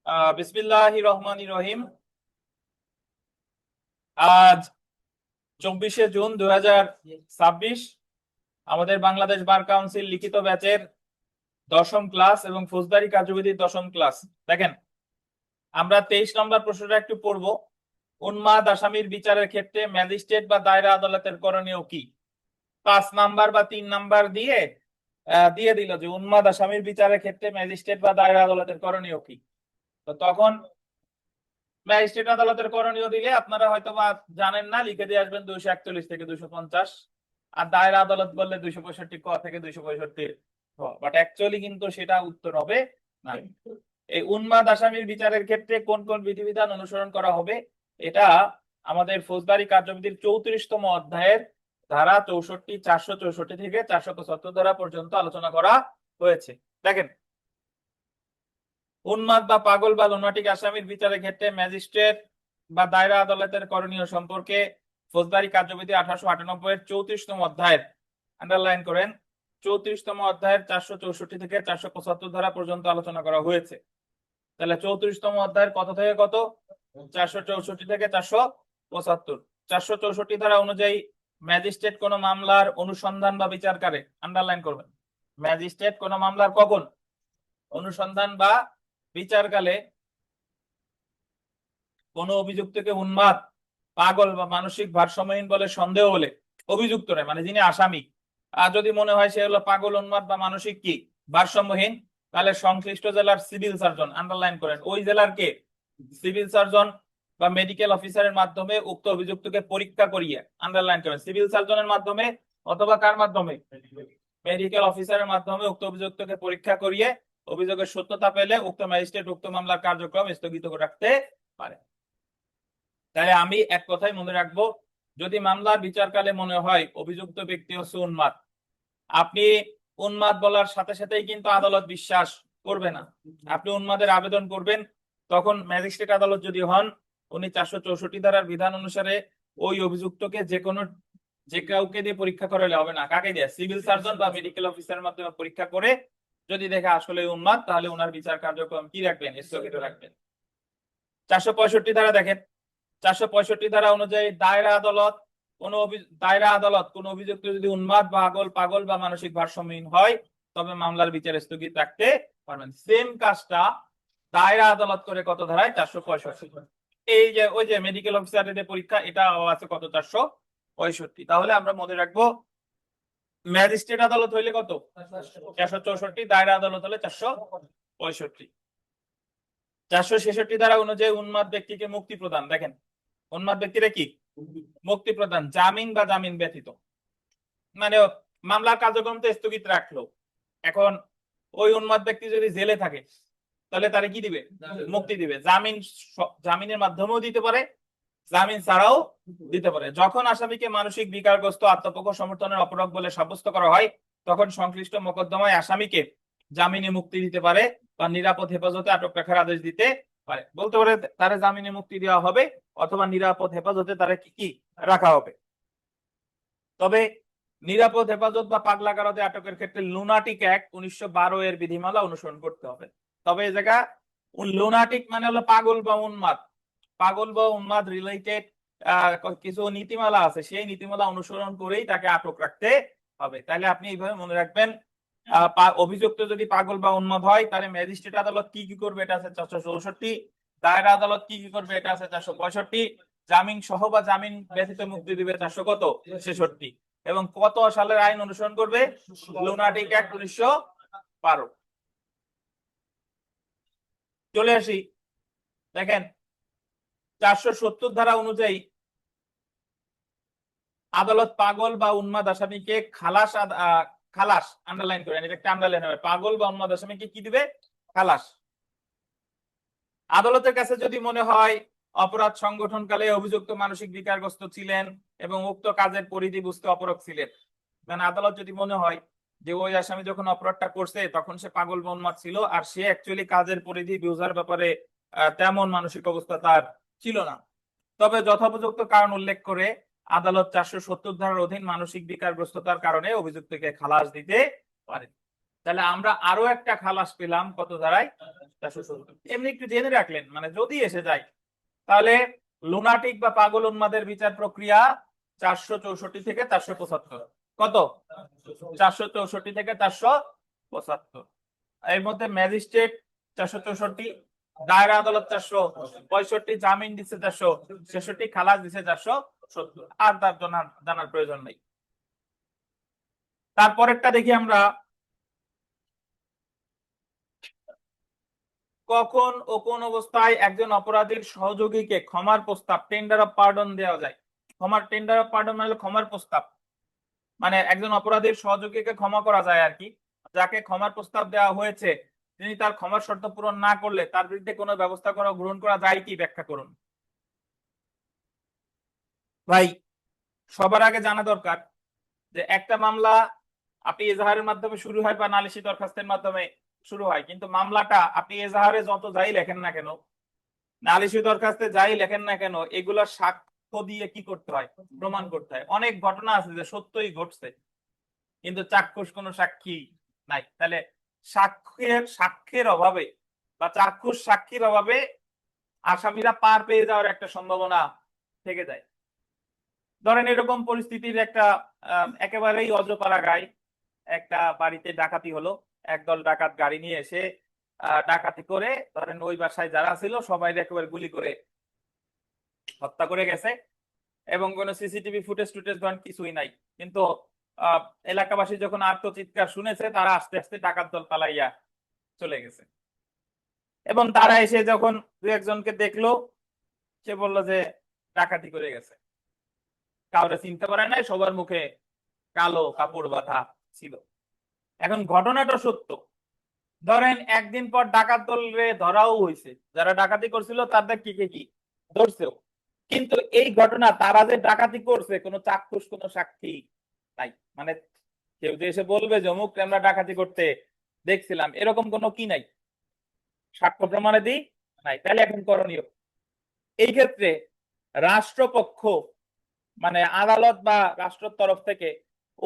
বিসমিল্লাহির রহমানির রহিম। আজ 24শে জুন 2026। আমাদের বাংলাদেশ বার কাউন্সিল লিখিত ব্যাচের 10ম ক্লাস এবং ফৌজদারি কার্যবিধির 10ম ক্লাস। দেখেন, আমরা 23 নম্বর প্রশ্নটা একটু পড়বো। উন্মাদ আসামির বিচারের ক্ষেত্রে ম্যাজিস্ট্রেট বা দায়রা আদালতের করণীয় কি? 5 নাম্বার বা 3 নাম্বার দিয়ে দিল যে উন্মাদ আসামির বিচারের ক্ষেত্রে ম্যাজিস্ট্রেট বা দায়রা আদালতের করণীয় কি। তো তখন ম্যাজিস্ট্রেট আদালতের করণীয় দিলে আপনারা হয়তো বা জানেন না, লিখে দিয়ে আসবেন 241 থেকে 250। আর দায়রা আদালত বললে 265 ক থেকে 265 বাট অ্যাকচুয়ালি কিন্তু সেটা উত্তর হবে না। এই উন্মাদ আসামির বিচারের ক্ষেত্রে কোন কোন বিধিবিধান অনুসরণ করা হবে, এটা আমাদের ফৌজদারি কার্যবিধির 34তম অধ্যায়ের ধারা 64, 464 থেকে 475 ধারা পর্যন্ত আলোচনা করা হয়েছে। দেখেন, উন্মাদ বা পাগল বা লুনাটিক আসামির বিচারের ক্ষেত্রে ম্যাজিস্ট্রেট বা দায়রা আদালতের করণীয় সম্পর্কে ফৌজদারি কার্যবিধি 1898 এর 34তম অধ্যায়ের আন্ডারলাইন করেন 34তম অধ্যায়ের 464 থেকে 475 ধারা পর্যন্ত আলোচনা করা হয়েছে। তাহলে 34তম অধ্যায়ের কত থেকে কত? 464 থেকে 475। 464 ধারা অনুযায়ী ম্যাজিস্ট্রেট কোন মামলার অনুসন্ধান বা বিচার করে, আন্ডারলাইন করবেন, ম্যাজিস্ট্রেট কোন মামলার কখন অনুসন্ধান বা বিচারকালে কোন অভিযুক্তকে উন্মাদ, পাগল বা মানসিক ভারসাম্যহীন বলে সন্দেহ হলে অভিযুক্ত নয়, মানে যিনি আসামি, আর যদি মনে হয় সে হলো পাগল, উন্মাদ বা মানসিক কি ভারসাম্যহীন, তাহলে সংশ্লিষ্ট জেলার সিভিল সার্জন, আন্ডারলাইন করেন, ওই জেলার কে সিভিল সার্জন বা মেডিকেল অফিসারের মাধ্যমে উক্ত অভিযুক্তকে পরীক্ষা করিয়ে, আন্ডারলাইন করেন, সিভিল সার্জনের মাধ্যমে অথবা কার মাধ্যমে, মেডিকেল অফিসারের মাধ্যমে উক্ত অভিযুক্তকে পরীক্ষা করিয়ে অভিযোগের সত্যতা পেলে উক্ত ম্যাজিস্ট্রেট উক্ত মামলার কার্যক্রম স্থগিত রাখতে পারে। তাহলে আমি এক কথাই মনে রাখবো, যদি মামলার বিচারকালে মনে হয় অভিযুক্ত ব্যক্তি হচ্ছে উন্মাদ, আপনি উন্মাদ বলার সাথে সাথেই কিন্তু আদালত বিশ্বাস করবে না। আপনি উন্মাদের আবেদন করবেন, তখন ম্যাজিস্ট্রেট আদালত যদি হন, উনি 464 ধারার বিধান অনুসারে ওই অভিযুক্তকে যে কাউকে দিয়ে পরীক্ষা করালে হবে না, কাকে দিয়ে, সিভিল সার্জন বা মেডিকেল অফিসারের মাধ্যমে পরীক্ষা করে যদি দেখে আসলে উন্মাদ, তাহলে ওনার বিচার কার্যক্রম কি রাখবেন, স্থগিত রাখবেন। 465 ধারা দেখেন, 465 ধারা অনুযায়ী দায়রা আদালত কোন অভিযুক্ত যদি উন্মাদ, পাগল বা মানসিক ভারসাম্যহীন হয়, তবে মামলার বিচার স্থগিত রাখতে পারবেন। সেম কাজটা দায়রা আদালত করে কত ধারায়, 465। এই যে ওই যে মেডিকেল অফিসারের পরীক্ষা, এটা আছে কত, 465। তাহলে আমরা মনে রাখবো, ম্যাজিস্ট্রেট আদালত হইলে কত, 464, দায়রা আদালত হলে 465। 466 ধারা অনুযায়ী উন্মাদ ব্যক্তিকে মুক্তি প্রদান। দেখেন, উন্মাদ ব্যক্তিরা কি মুক্তি প্রদান, জামিন বা জামিন ব্যতীত, মানে মামলার কার্যক্রম তো স্থগিত রাখলো, এখন ওই উন্মাদ ব্যক্তি যদি জেলে থাকে তাহলে তারা কি দিবে, মুক্তি দিবে। জামিনের মাধ্যমেও দিতে পারে, জামিন ছাড়াও দিতে পারে। যখন আসামিকে মানসিক বিকারগ্রস্ত, আত্মপক্ষ সমর্থনের অপরাধ বলে সাব্যস্ত করা হয়, তখন সংশ্লিষ্ট মোকদ্দমায় আসামিকে জামিনে মুক্তি দিতে পারে বা নিরাপদ হেফাজতে আটক রাখার আদেশ দিতে পারে। বলতে পারে তারা জামিনে মুক্তি দেওয়া হবে অথবা নিরাপদ হেফাজতে তারা কি রাখা হবে। তবে নিরাপদ হেফাজত বা পাগলা কারাতে আটকের ক্ষেত্রে লুনাটিক অ্যাক্ট 1912 এর বিধিমালা অনুসরণ করতে হবে। তবে এই জায়গা লুনাটিক মানে হলো পাগল বা উন্মাদ, পাগল বা উন্মাদ রিলেটেড কিছু নীতিমালা আছে, সেই নীতিমালা অনুসরণ করেই তাকে আটক রাখতে হবে। তাহলে আপনি এইভাবে মনে রাখবেন, অভিযুক্ত যদি পাগল বা উন্মাদ হয়, তাহলে ম্যাজিস্ট্রেট আদালত কি করবে, এটা আছে 464, দায়রা আদালত কি করবে, এটা আছে 465, জামিন সহ বা জামিন ব্যতীত মুক্তি দিবে 466, এবং কত সালের আইন অনুসরণ করবে, লুনাটিক অ্যাক্ট 1912। চলে আসি, দেখেন 470 ধারা অনুযায়ী আদালত পাগল বা উন্মাদ আসামিকে খালাস, আন্ডারলাইন করেন, এটা একটা আন্ডারলাইন হবে, পাগল বা উন্মাদ আসামিকে কি দিবে, খালাস। আদালতের কাছে যদি মনে হয় অপরাধ সংগঠনকালে অভিযুক্ত মানসিক বিকারগ্রস্ত ছিলেন এবং উক্ত কাজের পরিধি বুঝতে অপরগ ছিলেন, মানে আদালত যদি মনে হয় যে ওই আসামি যখন অপরাধটা করছে তখন সে পাগল বা উন্মাদ ছিল, আর সে অ্যাকচুয়ালি কাজের পরিধি বুঝার ব্যাপারে তেমন মানসিক অবস্থা তার ছিল না, তবে যথোপযুক্ত কারণ উল্লেখ করে আদালত 470 ধারার অধীন মানসিক বিকারগ্রস্ততার কারণে অভিযুক্তকে খালাস দিতে পারে। তাহলে আমরা আরো একটা খালাস পেলাম কত ধারায়, 470 এমনি একটু জেনে রাখলেন, মানে যদি এসে যায় তাহলে লুনাটিক বা পাগল উন্মাদের বিচার প্রক্রিয়া 464 থেকে 475। কত? 464 থেকে 475। এর মধ্যে ম্যাজিস্ট্রেট 464, দায়রা আদালত 465, জামিন দিচ্ছে 466, খালাস দিচ্ছে 470। আর তার জানার প্রয়োজন নেই। তারপরেরটা দেখি আমরা, কখন ও কোন অবস্থায় একজন অপরাধীর সহযোগীকে ক্ষমার প্রস্তাব টেন্ডার অফ পার্ডন দেওয়া যায়? টেন্ডার অফ পার্ডন মানে ক্ষমার প্রস্তাব, মানে একজন অপরাধীর সহযোগীকে ক্ষমা করা যায় আর কি। যাকে ক্ষমার প্রস্তাব দেওয়া হয়েছে তিনি তার ক্ষমার শর্ত পূরণ না করলে তার বিরুদ্ধে কোনো ব্যবস্থা গ্রহণ করা যায় কি? ব্যাখ্যা করুন ভাই। সবার আগে জানা দরকার যে একটা মামলা আপনি এজাহারের মাধ্যমে শুরু হয় বা নালিশি দরখাস্তের মাধ্যমে শুরু হয়, কিন্তু মামলাটা আপনি এজাহারে যত যাই লেখেন না কেন, নালিশি দরখাস্তে যাই লেখেন না কেন, এগুলা সাক্ষ্য দিয়ে কি করতে হয়? প্রমাণ করতে হয়। অনেক ঘটনা আছে যে সত্যই ঘটছে কিন্তু চাক্ষুষ কোনো সাক্ষী নাই। তাহলে সাক্ষ্যের অভাবে বা চাক্ষুষ সাক্ষীর অভাবে আসামিরা পার পেয়ে যাওয়ার একটা সম্ভাবনা থেকে যায়। ধরেন এরকম পরিস্থিতির একটা একেবারেই অজপাড়া গায়ে একটা বাড়িতে ডাকাতি হলো। একদল ডাকাত গাড়ি নিয়ে এসে ডাকাতি করে ধরেন ওই বাসায় যারা ছিল সবাই একেবারে গুলি করে হত্যা করে গেছে, এবং কোনো সিসিটিভি ফুটেজ টুটেজ ধরেন কিছুই নাই। কিন্তু এলাকাবাসী যখন আত্মচিৎকার শুনেছে তারা আস্তে আস্তে ডাকাত দল পালাইয়া চলে গেছে, এবং তারা এসে যখন দু একজনকে দেখলো সে বলল যে ডাকাতি করে গেছে। কাউরে চিনতে পারে নাই, সবার মুখে কালো কাপড় বাঁধা ছিল। এখন ঘটনাটা সত্য। ধরেন একদিন পর ডাকাত দলরে ধরাও হয়েছে, যারা ডাকাতি করছিল তাদের কি ধরছেও, কিন্তু এই ঘটনা তারা যে ডাকাতি করছে কোনো চাক্ষুষ কোনো সাক্ষী নাই। মানে কেউ যে এসে বলবে যে অমুক আমরা ডাকাতি করতে দেখছিলাম, এরকম কোনো কি নাই, সাক্ষ্য প্রমাণাদি নাই। তাহলে এখন করণীয়, এই ক্ষেত্রে রাষ্ট্রপক্ষ মানে আদালত বা রাষ্ট্রের তরফ থেকে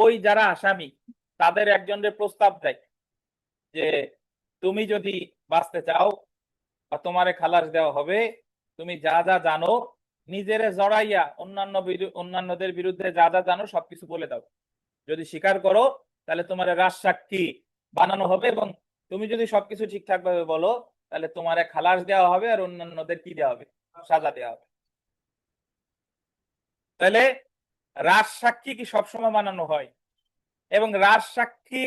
ওই যারা আসামি তাদের একজনের প্রস্তাব দেয় যে তুমি যদি বাঁচতে চাও বা তোমারে খালাস দেওয়া হবে, তুমি যা যা জানো নিজেরে জড়াইয়া অন্যান্যদের বিরুদ্ধে যা যা জানো সবকিছু বলে দাও। যদি স্বীকার করো তাহলে তোমার রাজসাক্ষী বানানো হবে, এবং তুমি যদি সবকিছু ঠিকঠাক ভাবে বলো তাহলে তোমারে খালাস দেওয়া হবে আর অন্যান্যদের কি দেওয়া হবে? সাজা দেওয়া হবে। তাহলে রাজসাক্ষী কি সবসময় বানানো হয়? এবং রাজসাক্ষী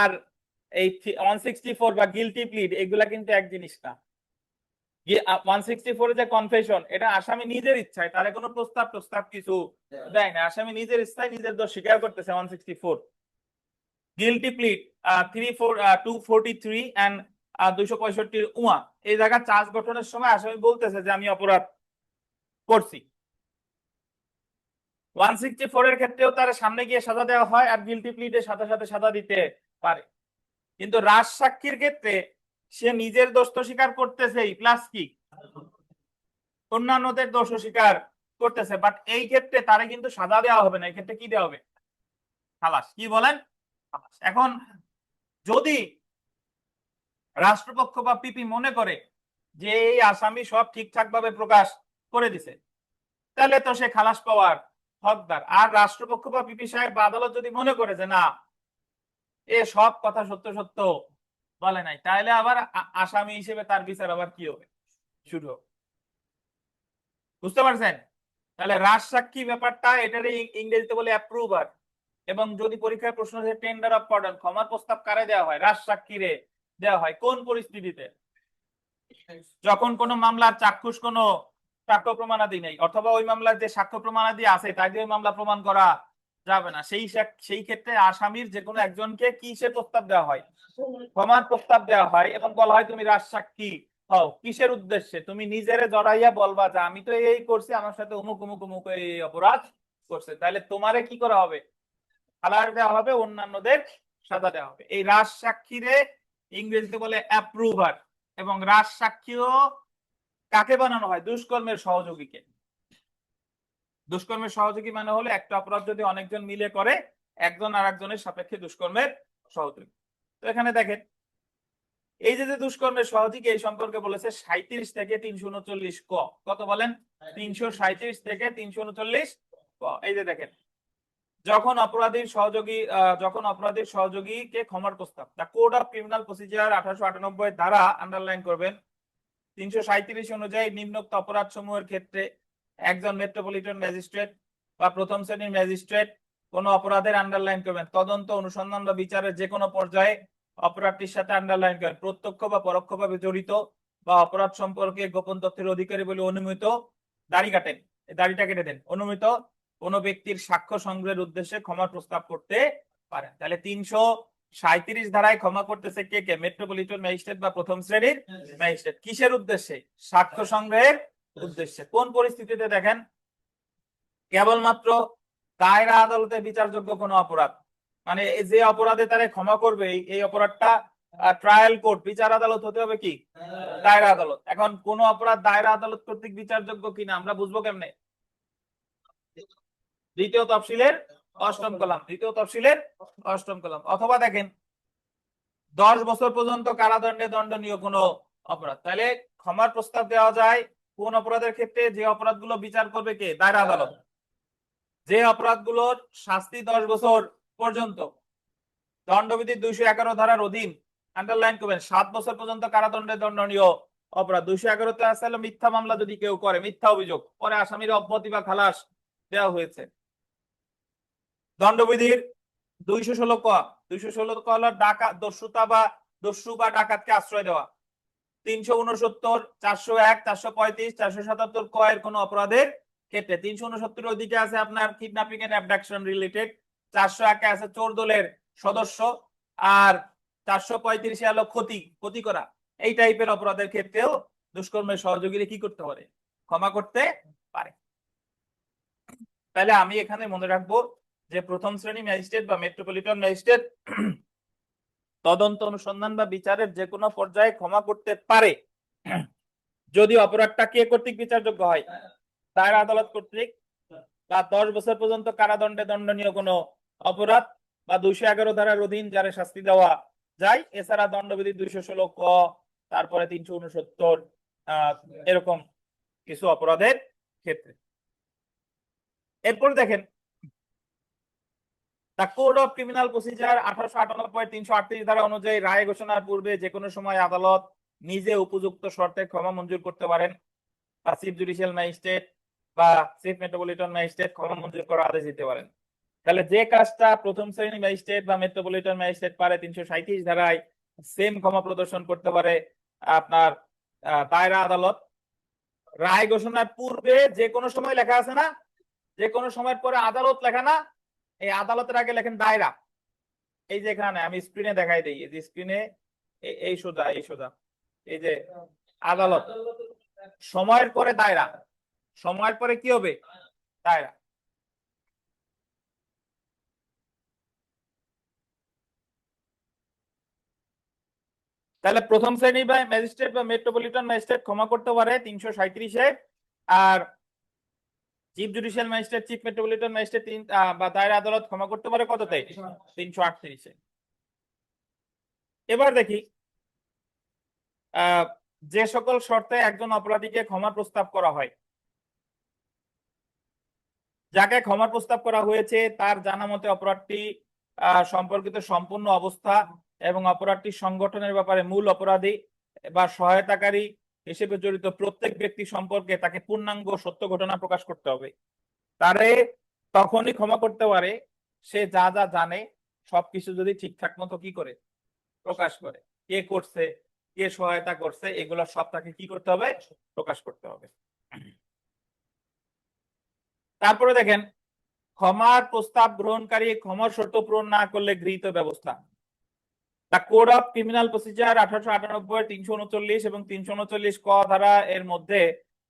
আর এই 164 বা গিলটি প্লিড এগুলা কিন্তু এক জিনিস না। 164 যে কনফেশন, এটা আসামি নিজের ইচ্ছায়, তার কোনো প্রস্তাব কিছু দেয় না, আসামি নিজের ইচ্ছায় নিজের দোষ স্বীকার করতেছে 164। গিলটি প্লিড 243 এন্ড 265 এই জায়গা চার্জ গঠনের সময় আসামি বলতেছে যে আমি অপরাধ করছি। 164 এর ক্ষেত্রেও তার সামনে গিয়ে সাজা দেওয়া হয় আর গিলটি প্লিডের সাথে সাথে সাজা দিতে পারে। কিন্তু রাজসাক্ষীর ক্ষেত্রে সে নিজের দোষ তো স্বীকার করতেছেই, প্লাস কি অন্যান্যদের দোষ স্বীকার করতেছে, বাট এই ক্ষেত্রে তারে কিন্তু সাজা দেওয়া হবে না, এই ক্ষেত্রে কি দেওয়া হবে? খালাস। কি বলেন? এখন যদি রাষ্ট্রপক্ষ বা পিপি মনে করে যে এই আসামি সব ঠিকঠাক ভাবে প্রকাশ করে দিছে, তাহলে তো সে খালাস পাওয়ার হকদার। আর রাষ্ট্রপক্ষ বা পিপি সাহেব বা আদালত যদি মনে করে যে না এ সব কথা সত্য সত্য বলে নাই, তাহলে আবার আসামি হিসেবে তার বিচার আবার কি হবে? শুরু হবে। বুঝতে পারছেন? তাহলে রাজসাক্ষী ব্যাপারটা এটার ইংরেজিতে বলে অ্যাপ্রুভার। এবং যদি পরীক্ষায় প্রশ্ন আসে টেন্ডার অফ পার্ডন, ক্ষমার প্রস্তাব কারে দেওয়া হয়? রাজসাক্ষীরে দেওয়া হয়। কোন পরিস্থিতিতে? যখন কোনো মামলার চাক্ষুষ কোনো সাক্ষ্য প্রমাণাদি নেই, অথবা ওই মামলার যে সাক্ষ্য প্রমাণাদি আছে তাকে ওই মামলা প্রমাণ করা যাবে না, সেই ক্ষেত্রে আসামির যে কোনো একজনকে কিসের প্রস্তাব দেওয়া হয়? ক্ষমার প্রস্তাব দেওয়া হয়, এবং বলা হয় তুমি রাজসাক্ষী হও। কিসের উদ্দেশ্যে? তুমি নিজেরে জড়াইয়া বলবা যে আমি তো এই করছি, আমার সাথে অমুক অমুক অমুক এই অপরাধ করছে, তাহলে তোমারে কি করা হবে? খালাস দেওয়া হবে, অন্যান্যদের সাজা দেওয়া হবে। এই রাজসাক্ষীরে ইংরেজিতে বলে অ্যাপ্রুভার। এবং রাজসাক্ষীও কাকে বানানো হয়? দুষ্কর্মের সহযোগীকে। দুষ্কর্মের সহযোগী মানে হলো একটা অপরাধ যদি অনেকজন মিলে করে, একজন আর একজনের সাপেক্ষে দুষ্কর্মের সহযোগী। তো এখানে দেখেন এই যে দুষ্কর্মের সহযোগী এই সম্পর্কে বলেছে 37 থেকে 339 ক। কত বলেন? 337 থেকে 339 ক। এই যে দেখেন, যখন অপরাধীর সহযোগীকে ক্ষমার প্রস্তাব, the code of criminal procedure 1898 দ্বারা আন্ডারলাইন করবেন 337 অনুযায়ী নিম্নোক্ত অপরাধ সমূহের ক্ষেত্রে একজন মেট্রোপলিটন ম্যাজিস্ট্রেট বা প্রথম শ্রেণীর ম্যাজিস্ট্রেট কোন অপরাধের আন্ডারলাইন করবেন তদন্ত, অনুসন্ধান বা বিচারের যে কোনো পর্যায়ে অপরাধটির সাথে আন্ডারলাইন করেন প্রত্যক্ষ বা পরোক্ষভাবে জড়িত বা অপরাধ সম্পর্কে গোপন তথ্যের অধিকারী বলে অনুমিত, দাড়ি কাটেন, দাড়িটা কেটে দেন, অনুমিত কোন ব্যক্তির সাক্ষ্য সংগ্রহের উদ্দেশ্যে ক্ষমা প্রস্তাব করতে পারেন। তাহলে 337 ধারায় ক্ষমা করতেছে কে কে? মেট্রোপলিটন ম্যাজিস্ট্রেট বা প্রথম শ্রেণীর ম্যাজিস্ট্রেট। কিসের উদ্দেশ্যে? সাক্ষ্য সংগ্রহের উদ্দেশ্যে। কোন পরিস্থিতিতে? দেখেন, কেবলমাত্র দায়রা আদালতে বিচারযোগ্য কোন অপরাধ, মানে যে অপরাধে তারা ক্ষমা করবে এই অপরাধটা ট্রায়াল কোর্ট, বিচার আদালত হতে হবে কি? দায়রা আদালত। এখন কোন অপরাধ দায়রা আদালত কর্তৃক বিচারযোগ্য কিনা আমরা বুঝবো কেমনে? দ্বিতীয় তফসিলের অষ্টম কলাম। অথবা দেখেন 10 বছর পর্যন্ত কারাদণ্ডে দণ্ডনীয় কোন অপরাধ। তাহলে ক্ষমার প্রস্তাব দেওয়া যায় কোন অপরাধের ক্ষেত্রে? যে অপরাধগুলো বিচার করবে কে? দায়রা আদালত। যে অপরাধগুলোর শাস্তি 10 বছর পর্যন্ত, দণ্ডবিধির 211 ধারার অধীন আন্ডারলাইন করবেন 7 বছর পর্যন্ত কারাদণ্ডে দণ্ডনীয় অপরাধ। 211-তে আছে মিথ্যা মামলা যদি কেউ করে, মিথ্যা অভিযোগ পরে আসামির অব্যাহতি বা খালাস দেওয়া হয়েছে। দণ্ডবিধির 216 ক, 216 ক হলো ডাকাত, দস্যু বা ডাকাতকে আশ্রয় দেওয়া। 369, 401, 435, 477 ক এর কোন অপরাধের ক্ষেত্রে। 369 ওইদিকে আছে আপনার কিডন্যাপিং এন্ড অ্যাবডাকশন রিলেটেড, 401 এ আছে চোর দলের সদস্য, আর 435 এ হলো ক্ষতি করা। এই টাইপের অপরাধের ক্ষেত্রেও দুষ্কর্মের সহযোগীরা কি করতে পারে? ক্ষমা করতে পারে। তাহলে আমি এখানে মনে রাখবো যে প্রথম শ্রেণী ম্যাজিস্ট্রেট বা মেট্রোপলিটন ম্যাজিস্ট্রেট তদন্ত, অনুসন্ধান বা বিচারের যে কোনো পর্যায়ে ক্ষমা করতে পারে যদি অপরাধটা কে কর্তৃক বিচারযোগ্য হয়? দায়রা আদালত কর্তৃক, বা 10 বছর পর্যন্ত কারাদণ্ডে দণ্ডনীয় কোনো অপরাধ, বা 211 ধারার অধীন যারা শাস্তি দেওয়া যায়। এছাড়া দণ্ডবিধি 216 ক, তারপরে 369 এরকম কিছু অপরাধের ক্ষেত্রে। এরপর দেখেন, the code of criminal procedure 1898 338 ধারা অনুযায়ী রায় ঘোষণার পূর্বে যে কোনো সময় আদালত নিজে উপযুক্ত শর্তে ক্ষমা মঞ্জুর করতে পারেন, বা চিফ জুডিশিয়াল ম্যাজিস্ট্রেট বা চিফ মেট্রোপলিটন ম্যাজিস্ট্রেট ক্ষমা মঞ্জুর করার আদেশ দিতে পারেন। তাহলে যে কাজটা প্রথম শ্রেণী ম্যাজিস্ট্রেট বা মেট্রোপলিটন ম্যাজিস্ট্রেট পারে 337 ধারায় সেম ক্ষমা প্রদর্শন করতে পারে আপনার দায়রা আদালত। রায় ঘোষণার পূর্বে যে কোনো সময় লেখা আছে না, যে কোনো সময়ের পরে আদালত লেখা না, এই আদালতের আগে লেখেন দায়রা। এই যে এখানে আমি স্ক্রিনে দেখাই দিই, এই যে স্ক্রিনে এই সোজা এই যে আদালত, সময়ের পরে দায়রা, সময়ের পরে কি হবে? দায়রা। তাহলে প্রথম শ্রেণী বা ম্যাজিস্ট্রেট বা মেট্রোপলিটন ম্যাজিস্ট্রেট ক্ষমা করতে পারে 337-এ, আর chief judicial magistrate, chief metropolitan magistrate বা দায়রা আদালত ক্ষমা করতে পারে কততে? 338-এ। এবার দেখি যে সকল শর্তে একজন অপরাধীকে ক্ষমা প্রস্তাব করা হয়। যাকে ক্ষমার প্রস্তাব করা হয়েছে তার জানা মতে অপরাধটি সম্পর্কিত সম্পূর্ণ অবস্থা এবং অপরাধটি সংগঠনের ব্যাপারে মূল অপরাধী বা সহায়তাকারী হিসেবে জড়িত প্রত্যেক ব্যক্তি সম্পর্কে তাকে পূর্ণাঙ্গ সত্য ঘটনা প্রকাশ করতে হবে। তারে তখনই ক্ষমা করতে পারে সে যা যা জানে সবকিছু যদি ঠিকঠাক মতো কি করে প্রকাশ করে, কে করছে, কে সহায়তা করছে, এগুলো সব তাকে কি করতে হবে? প্রকাশ করতে হবে। তারপরে দেখেন, ক্ষমার প্রস্তাব গ্রহণকারী ক্ষমার শর্ত পূরণ না করলে গৃহীত ব্যবস্থা। The code of criminal procedure 1898 339 এবং 339 ক ধারা এর মধ্যে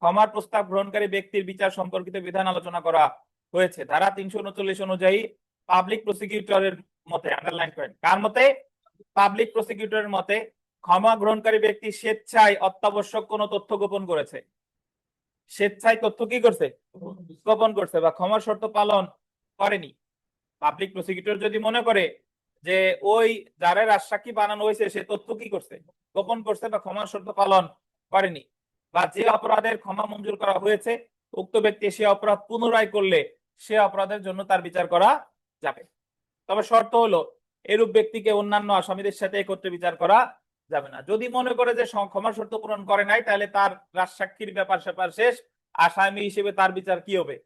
ক্ষমার প্রস্তাব গ্রহণকারী ব্যক্তির বিচার সম্পর্কিত বিধান আলোচনা করা হয়েছে। ধারা 339 অনুযায়ী পাবলিক প্রসিকিউটরের মতে, আন্ডারলাইন করেন, কার মতে? পাবলিক প্রসিকিউটরের মতে ক্ষমা গ্রহণকারী ব্যক্তি স্বেচ্ছায় অত্যাবশ্যক কোনো তথ্য গোপন করেছে, স্বেচ্ছায় তথ্য কি করছে? গোপন করছে, বা ক্ষমার শর্ত পালন করেনি। পাবলিক প্রসিকিউটর যদি মনে করে যে ওই যারা রাজসাক্ষী বানানো হয়েছে সে তথ্য কি করছে, গোপন করছে বা ক্ষমা শর্ত পালন করেনি, বা যে অপরাধের ক্ষমা মঞ্জুর করা হয়েছে উক্ত ব্যক্তি সে অপরাধ পুনরায় করলে সে অপরাধের জন্য তার বিচার করা যাবে। তবে শর্ত হলো এরূপ ব্যক্তিকে অন্যান্য আসামিদের সাথে একত্রে বিচার করা যাবে না। যদি মনে করে যে ক্ষমা শর্ত পূরণ করে নাই তাহলে তার রাজসাক্ষীর ব্যাপার স্যাপার শেষ, আসামি হিসেবে তার বিচার কি হবে,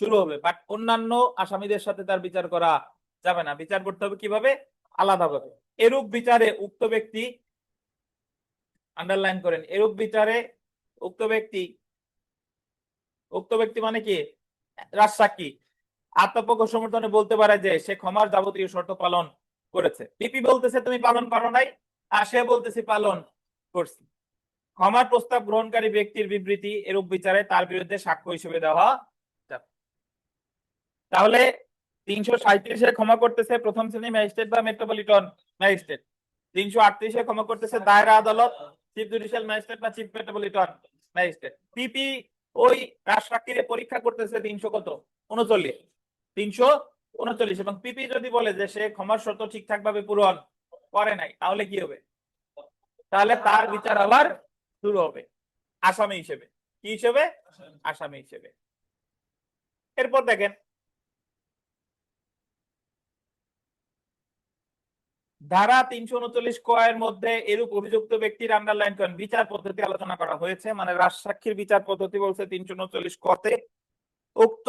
শুরু হবে। বাট অন্যান্য আসামিদের সাথে তার বিচার করা যাবে না, বিচার করতে হবে কিভাবে, আলাদাভাবে। এরূপ বিচারে উক্ত ব্যক্তি, আন্ডারলাইন করেন, এরূপ বিচারে উক্ত ব্যক্তি, উক্ত ব্যক্তি মানে কি, রাজসাক্ষী আত্মপক্ষ সমর্থনে বলতে পারে যে সে ক্ষমার যাবতীয় শর্ত পালন করেছে। পিপি বলতেছে তুমি পালন করো নাই, আর সে বলতেছে পালন করছি। ক্ষমার প্রস্তাব গ্রহণকারী ব্যক্তির বিবৃতি এরূপ বিচারে তার বিরুদ্ধে সাক্ষ্য হিসেবে দেওয়া যাবে। তাহলে 337-এ ক্ষমা করতেছে প্রথম শ্রেণী ম্যাজিস্ট্রেট বা মেট্রোপলিটন ম্যাজিস্ট্রেট, 338-এ ক্ষমা করতেছে দায়রা আদালত, চিফ জুডিশিয়াল ম্যাজিস্ট্রেট বা চিফ মেট্রোপলিটন ম্যাজিস্ট্রেট। পিপি ওই রাজসাক্ষীর পরীক্ষা করতেছে 300 কত 39, 339। এবং পিপি যদি বলে যে সে ক্ষমার শর্ত ঠিকঠাক ভাবে পূরণ করে নাই তাহলে কি হবে, তাহলে তার বিচার আবার শুরু হবে আসামি হিসেবে। কি হিসেবে, আসামি হিসেবে। এরপর দেখেন ধারা 339 ক এর মধ্যে এরূপ অভিযুক্ত ব্যক্তির আন্ডারলাইন করেন বিচার পদ্ধতি আলোচনা করা হয়েছে। মানে রাজসাক্ষীর বিচার পদ্ধতি বলছে 339 ক তে, উক্ত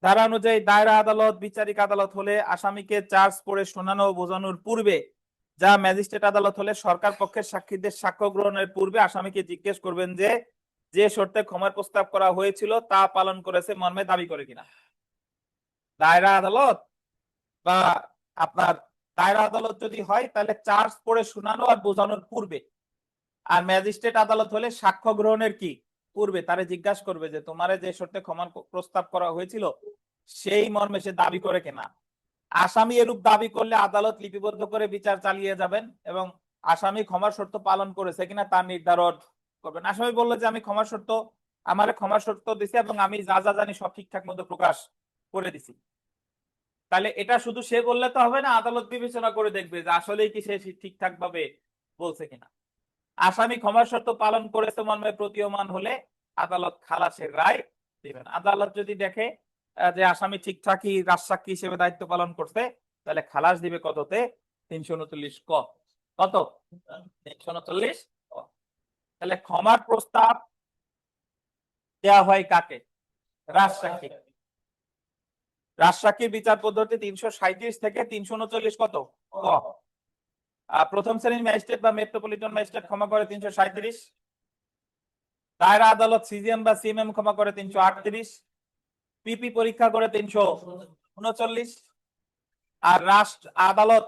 ধারা অনুযায়ী দায়রা আদালত বিচারিক আদালত হলে আসামিকে চার্জ পড়ে শোনানো ও বোঝানোর পূর্বে, যা ম্যাজিস্ট্রেট আদালত হলে সরকার পক্ষের সাক্ষীদের সাক্ষ্য গ্রহণের পূর্বে আসামিকে জিজ্ঞেস করবেন যে যে শর্তে ক্ষমার প্রস্তাব করা হয়েছিল তা পালন করেছে মর্মে দাবি করে কিনা। দায়রা আদালত বা আপনার দায়রা আদালত যদি হয় তাহলে চার্জ পড়ে শোনানো আর বোঝানোর পূর্বে, আর ম্যাজিস্ট্রেট আদালত হলে সাক্ষ্য গ্রহণের কি পূর্বে তারে জিজ্ঞাসা করবে যে তোমারে যে শর্তে ক্ষমার প্রস্তাব করা হয়েছিল সেই মর্মে সে দাবি করে কিনা। আসামি এরূপ দাবি করলে আদালত লিপিবদ্ধ করে বিচার চালিয়ে যাবেন এবং আসামি ক্ষমার শর্ত পালন করেছে কিনা তার নির্ধারণ করবেন। আসামি বললো যে আমি ক্ষমার শর্ত, আমার ক্ষমার শর্ত দিছি এবং আমি যা যা জানি সব ঠিকঠাক মতো প্রকাশ করে দিছি, তাহলে এটা শুধু সে বললে তো হবে না, আদালত বিবেচনা করে দেখবে যে আসলেই কি সে ঠিকঠাক ভাবে বলছে কিনা। আসামি ক্ষমার শর্ত পালন করেছে মর্মে প্রতীয়মান হলে আদালত খালাসের রায় দিবেন। আদালত যদি দেখে যে আসামি ঠিকঠাকই রাজসাক্ষী হিসেবে দায়িত্ব পালন করছে তাহলে খালাস দিবে কততে, 339 ক। কত, 339 ক। তাহলে ক্ষমার প্রস্তাব দেওয়া হয় কাকে, রাজসাক্ষী। রাজসাক্ষীর বিচার পদ্ধতি 337 থেকে 339 কত ক। প্রথম শ্রেণীর ম্যাজিস্ট্রেট বা মেট্রোপলিটন ম্যাজিস্ট্রেট ক্ষমা করে 337, দায়রা আদালত সিজিএম বা সিএমএম ক্ষমা করে 338, পিপি পরীক্ষা করে 339, আর রাষ্ট্র আদালত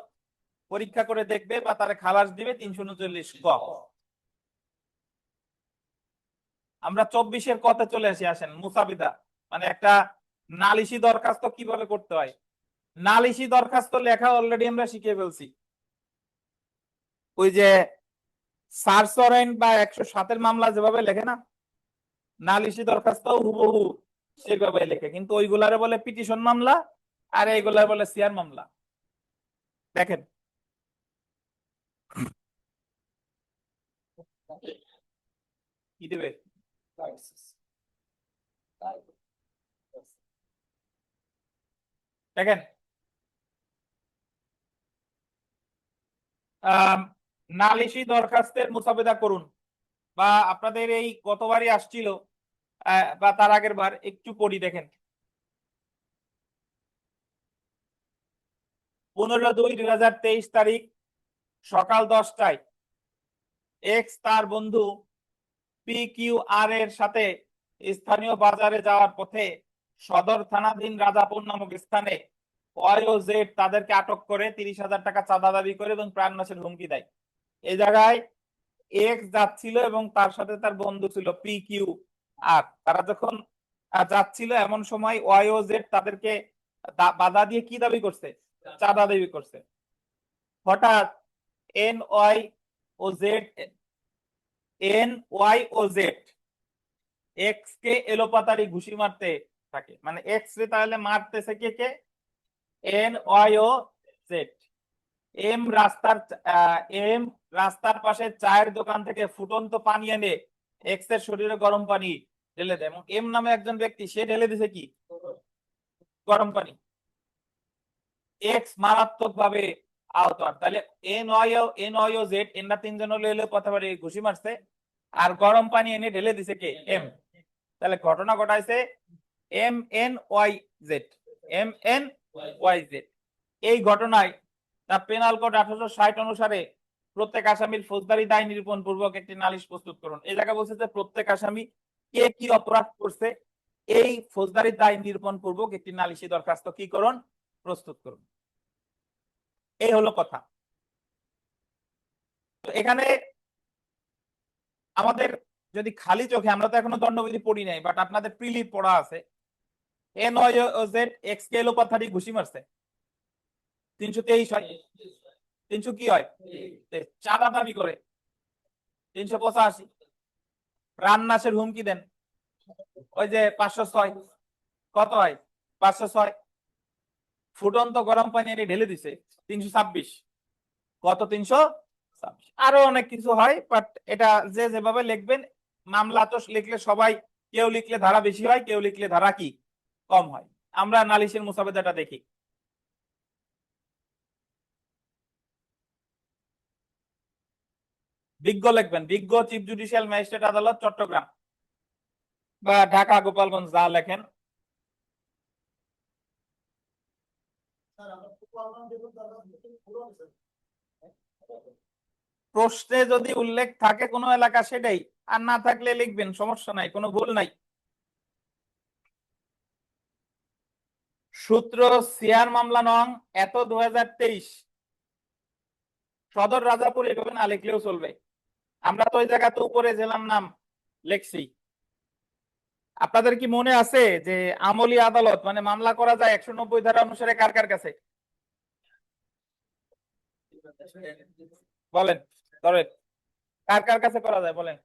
পরীক্ষা করে দেখবে বা তারা খালাস দিবে 339 ক। আমরা 24-এর কতে চলে আসি, আসেন মুসাবিদা, মানে একটা নালিশি দরখাস্ত কিভাবে করতে হয়। নালিশি দরখাস্ত লেখা অলরেডি আমরা শিখে ফেলছি, ওই যে সার্চ ওয়ারেন্ট বা 107-এর মামলা যেভাবে লেখে না, নালিশি দরখাস্ত হুবহু সেভাবে লেখে, কিন্তু ওইগুলারে বলে পিটিশন মামলা আর এইগুলার বলে সিআর মামলা। দেখেন কি দেবে, দেখেন নালিশি দরখাস্তের মোসাবেদা করুন, বা আপনাদের এই গতবারই আসছিল বা তার আগের বার, একটু পড়ি দেখেন। 15/2/2023 তারিখ সকাল 10টায় এক্স তার বন্ধু PQR এর সাথে স্থানীয় বাজারে যাওয়ার পথে সদর থানাধীন রাজাপুর নামক স্থানে OZ তাদেরকে আটক করে 30,000 টাকা চাঁদা দাবি করে এবং প্রাণনাশের হুমকি দেয়। এই জায়গায় এক্স যাচ্ছিল এবং তার সাথে তার বন্ধু ছিল PQR। তারা যখন যাচ্ছিল এমন সময় OZ তাদেরকে বাধা দিয়ে কি দাবি করছে, চাঁদা দাবি করছে। হঠাৎ NYOZ এক্স কে এলোপাতাড়ি ঘুষি মারতে থাকে, মানে এক্স রে তাহলে মারতেছে কে কে, NYOZ। এম রাস্তার পাশে চায়ের দোকান থেকে ফুটন্ত পানি এনে এক্স এর শরীরে গরম পানি ঢেলে দেয়, এবং এম নামে একজন ব্যক্তি সে ঢেলে দিছে কি গরম পানি। এক্স মারাত্মক ভাবে আহত হয়। তাহলে এন ও জেড এনরা তিনজন হলে কথা বলে ঘুষি মারছে, আর গরম পানি এনে ঢেলে দিছে কে এম। তাহলে ঘটনা ঘটাইছে M N Y Z, M N Y Z. এই ঘটনায় তার পেনাল কোড 1860 অনুসারে প্রত্যেক আসামির ফৌজদারি দায় নিরূপণ পূর্বক একটি নালিশ প্রস্তুত করুন। এই জায়গা বলছে যে প্রত্যেক আসামি কে কি অপরাধ করছে এই ফৌজদারি দায় নিরূপণ পূর্বক একটি নালিশি দরখাস্ত কি করুন, প্রস্তুত করুন। এই হলো কথা। তো এখানে আমাদের যদি খালি চোখে, আমরা তো এখনো দণ্ডবিধি পড়ি নাই, বাট আপনাদের প্রিলি পড়া আছে, এন ওয়াই জেড এক্স কে এলোপাথারি ঘুষি মারছে 323 হয়, 300 কি হয় চাঁদা দাবি করে 385, প্রাণনাশের হুমকি দেন ওই যে 506, কত হয় 506, ফুটন্ত গরম পানি এনে ঢেলে দিছে 326, কত 326, আরো অনেক কিছু হয়, বাট এটা যে যেভাবে লিখবেন, মামলা তো লিখলে সবাই, কেউ লিখলে ধারা বেশি হয়, কেউ লিখলে ধারা কি কম হয়। আমরা নালিশের মুসাবেদাটা দেখি। বিজ্ঞ লিখবেন, বিজ্ঞ চিফ জুডিশিয়াল ম্যাজিস্ট্রেট আদালত চট্টগ্রাম বা ঢাকা, গোপালগঞ্জ যা লেখেন। প্রশ্নে যদি উল্লেখ থাকে কোনো এলাকা সেটাই, আর না থাকলে লিখবেন, সমস্যা নাই, কোনো ভুল নাই। সূত্র সিয়ার মামলা নং এত 2023, সদর রাজাপুর, এভাবে না লিখলেও চলবে। আমরা তো ওই জায়গাতে উপরে জেলার নাম লিখছি। আপনাদের কি মনে আছে যে আমলি আদালত মানে মামলা করা যায় 190 ধারা অনুসারে কার কার কাছে, বলেন, ধরেন কার কার কাছে করা যায় বলেন।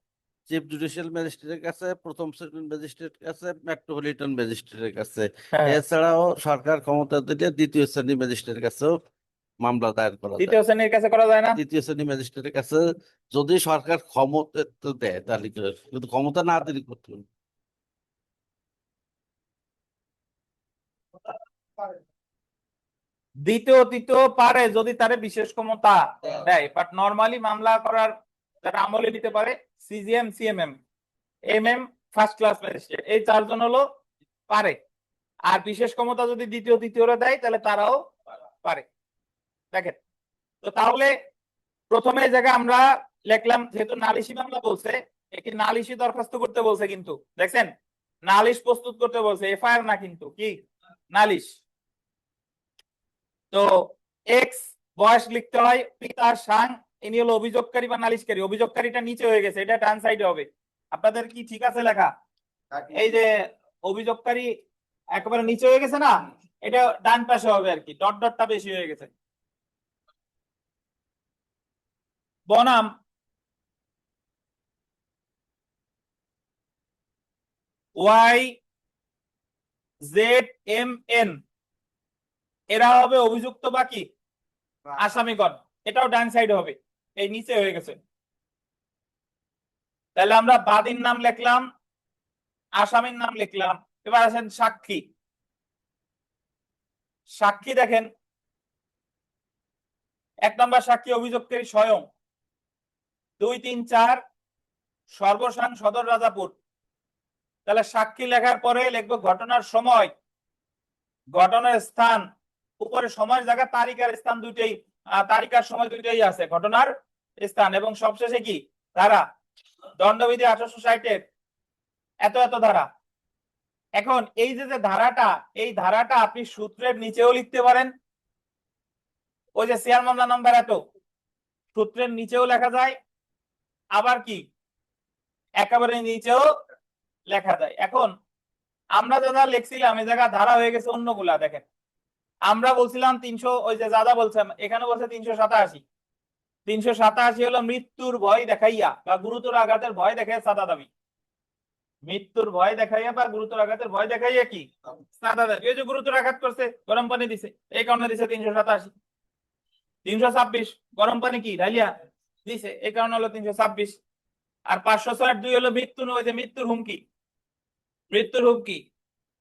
চিফ জুডিশিয়াল ম্যাজিস্ট্রেটের কাছে, প্রথম শ্রেণীর ম্যাজিস্ট্রেটের কাছে, মেট্রোপলিটন ম্যাজিস্ট্রেটের কাছে। এছাড়াও সরকার ক্ষমতা দিলে দ্বিতীয় শ্রেণীর ম্যাজিস্ট্রেটের কাছেও মামলা দায়ের করা যায়। দ্বিতীয় শ্রেণীর কাছে করা যায় না, দ্বিতীয় শ্রেণীর ম্যাজিস্ট্রেটের কাছে যদি সরকার ক্ষমতা তো দেয় তাহলে কি হয়, কিন্তু ক্ষমতা না দিলে করতে হবে। দ্বিতীয় তৃতীয় পারে যদি তারে বিশেষ ক্ষমতা দেয়, বাট নরমালি মামলা করার যারা আমলে দিতে পারে CGM, CMM, MM, first class magistrate, এই চারজন হলো পারে। আর বিশেষ ক্ষমতা যদি দ্বিতীয় তৃতীয়রা দেয় তাহলে তারাও পারে। দেখেন তো, তাহলে প্রথমে জায়গায় আমরা লিখলাম যেহেতু নালিশি মামলা বলছে, একটি নালিশি দরখাস্ত করতে বলছে, কিন্তু দেখছেন নালিশ প্রস্তুত করতে বলছে, এফআইআর না, কিন্তু কি নালিশ। তো এক্স বয়স লিখতে হয়, পিতা সাং, ইনি হলো অভিযোগকারী বা নালিশকারী। অভিযোগকারীটা নিচে হয়ে গেছে, এটা ডান সাইডে হবে। আপনাদের কি ঠিক আছে লেখা? এই যে অভিযোগকারী একেবারে নিচে হয়ে গেছে না, এটা ডান পাশে হবে আর কি, ডট ডটটা বেশি হয়ে গেছে। বনাম ওয়াই জেড এম এন, এরা হবে অভিযুক্ত বা কি আসামিগণ, এটাও ডান সাইড হবে, এই নিচে হয়ে গেছে। তাহলে আমরা বাদীর নাম লিখলাম, আসামির নাম লিখলাম। এবার আসেন সাক্ষী। সাক্ষী দেখেন, 1 নম্বর সাক্ষী অভিযোগকারী স্বয়ং, 2, 3, 4 সর্বসাং সদর রাজাপুর। তাহলে সাক্ষী লেখার পরে লিখবো ঘটনার সময়, ঘটনার স্থান, উপরে সময়ের জায়গা, তারিখ আর স্থান দুইটাই, তারিখ আর সময় দুইটাই আছে, ঘটনার স্থান, এবং সবশেষে কি ধারা, দণ্ডবিধি 1860 এর এত এত ধারা। এখন এই যে ধারাটা, এই ধারাটা আপনি সূত্রের নিচেও লিখতে পারেন, ওই যে সিআর মামলা নাম্বার এত, সূত্রের নিচেও লেখা যায়, আবার কি একেবারে নিচেও লেখা যায়। এখন আমরা যারা লিখছিলাম এই জায়গা ধারা হয়ে গেছে অন্যগুলা। দেখেন আমরা বলছিলাম 300, ওই যে দাদা বলছে এখানে বলছে 387, 387 হলো মৃত্যুর ভয় দেখাইয়া বা গুরুতর আঘাতের ভয় দেখাইয়া সাদা দাবি। মৃত্যুর ভয় দেখাইয়া বা গুরুতর আঘাতের ভয় দেখাইয়া কি সাদা দাবি। এই যে গুরুতর আঘাত করছে, গরম পানি দিছে, এই কারণে দিছে 387। 326 গরম পানি কি ঢালিয়া দিছে, এই কারণে হলো 326। আর 506 হলো মৃত্যু, ওই যে মৃত্যুর হুমকি, মৃত্যুর হুমকি,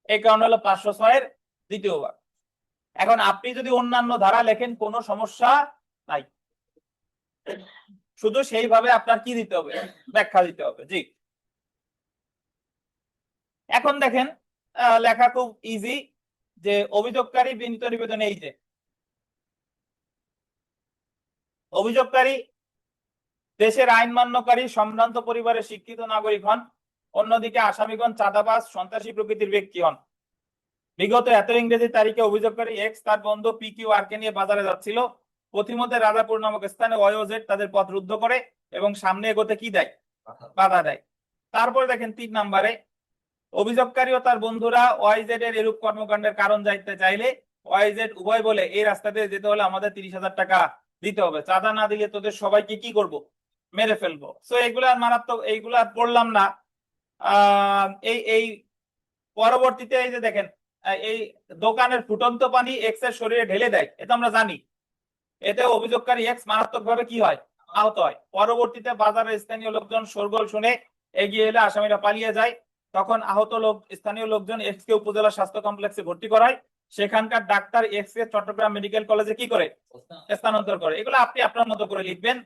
এই কারণে হলো 506 দ্বিতীয় ভাগ। এখন আপনি যদি অন্যান্য ধারা লেখেন কোনো সমস্যা নাই, শুধু সেইভাবে আপনার কি দিতে হবে, ব্যাখ্যা দিতে হবে। জি, এখন দেখেন লেখা খুব ইজি, যে অভিযোগকারী বিনীত নিবেদন, এই যে অভিযোগকারী দেশের আইন মান্যকারী সম্ভ্রান্ত পরিবারের শিক্ষিত নাগরিক হন, অন্যদিকে আসামিগণ চাঁদাবাজ সন্ত্রাসী প্রকৃতির ব্যক্তি হন। বিগত এত ইংরেজি তারিখে অভিযোগকারী এক্স তার বন্ধু পি কিউ আর কে নিয়ে বাজারে যাচ্ছিল। পথিমধ্যে রাজাপুর নামক স্থানে ওয়াইজেড তাদের পথ রুদ্ধ করে এবং সামনে এগোতে কি দেয়, বাধা দেয়। তারপর দেখেন 3 নম্বরে, অভিযোগকারী ও তার বন্ধুরা ওয়াইজেড এর এরূপ কর্মকাণ্ডের কারণ জানতে চাইলে ওয়াইজেড উভয় বলে, এই রাস্তা দিয়ে যেতে হলে আমাদের 30,000 টাকা দিতে হবে, চাঁদা না দিলে তোদের সবাইকে কি করব, মেরে ফেলবো। সো এইগুলা মারাত্মক, এইগুলা পড়লাম না। এই এই পরবর্তীতে এই যে দেখেন, এই দোকানের ফুটন্ত পানি এক্স এর শরীরে ঢেলে দেয়, এটা আমরা জানি। এতে অভিযোগকারী এক্স মারাত্মকভাবে কি হয়, আহত হয়। পরবর্তীতে বাজারের স্থানীয় লোকজন শোরগোল শুনে এগিয়ে এলে আসামিরা পালিয়ে যায়। তখন আহত স্থানীয় লোকজন এক্স কে উপজেলা স্বাস্থ্য কমপ্লেক্সে ভর্তি করায়। সেখানকার ডাক্তার এক্স কে চট্টগ্রাম মেডিকেল কলেজে কি করে, স্থানান্তর করে। এগুলো আপনি আপনার মতো করে লিখবেন।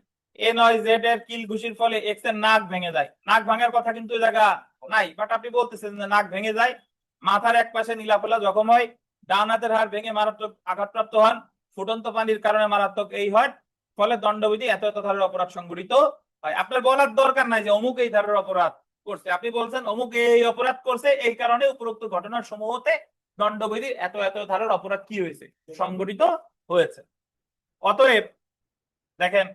এ নয় জেড এর কিল ঘুষির ফলে এক্স এর নাক ভেঙে যায়, নাক ভাঙার কথা কিন্তু জায়গা নাই, বাট আপনি বলতেছেন যে নাক ভেঙে যায়। মাথার এক পাশে নীলাফেলা জখম হয়, ডান হাতের হাড় ভেঙে মারাত্মক আঘাতপ্রাপ্ত হন, ফুটন্ত পানির কারণে মারাত্মক এই হয়, ফলে দণ্ডবিধি এত এত ধারার অপরাধ সংঘটিত হয়। আপনার বলার দরকার নাই যে অমুক এই ধারার অপরাধ করছে, আপনি বলছেন অমুক এই অপরাধ করছে, এই কারণে উপরোক্ত ঘটনার সমূহতে দণ্ডবিধি এত এত ধারার অপরাধ কি হয়েছে, সংঘটিত হয়েছে। অতএব দেখেন,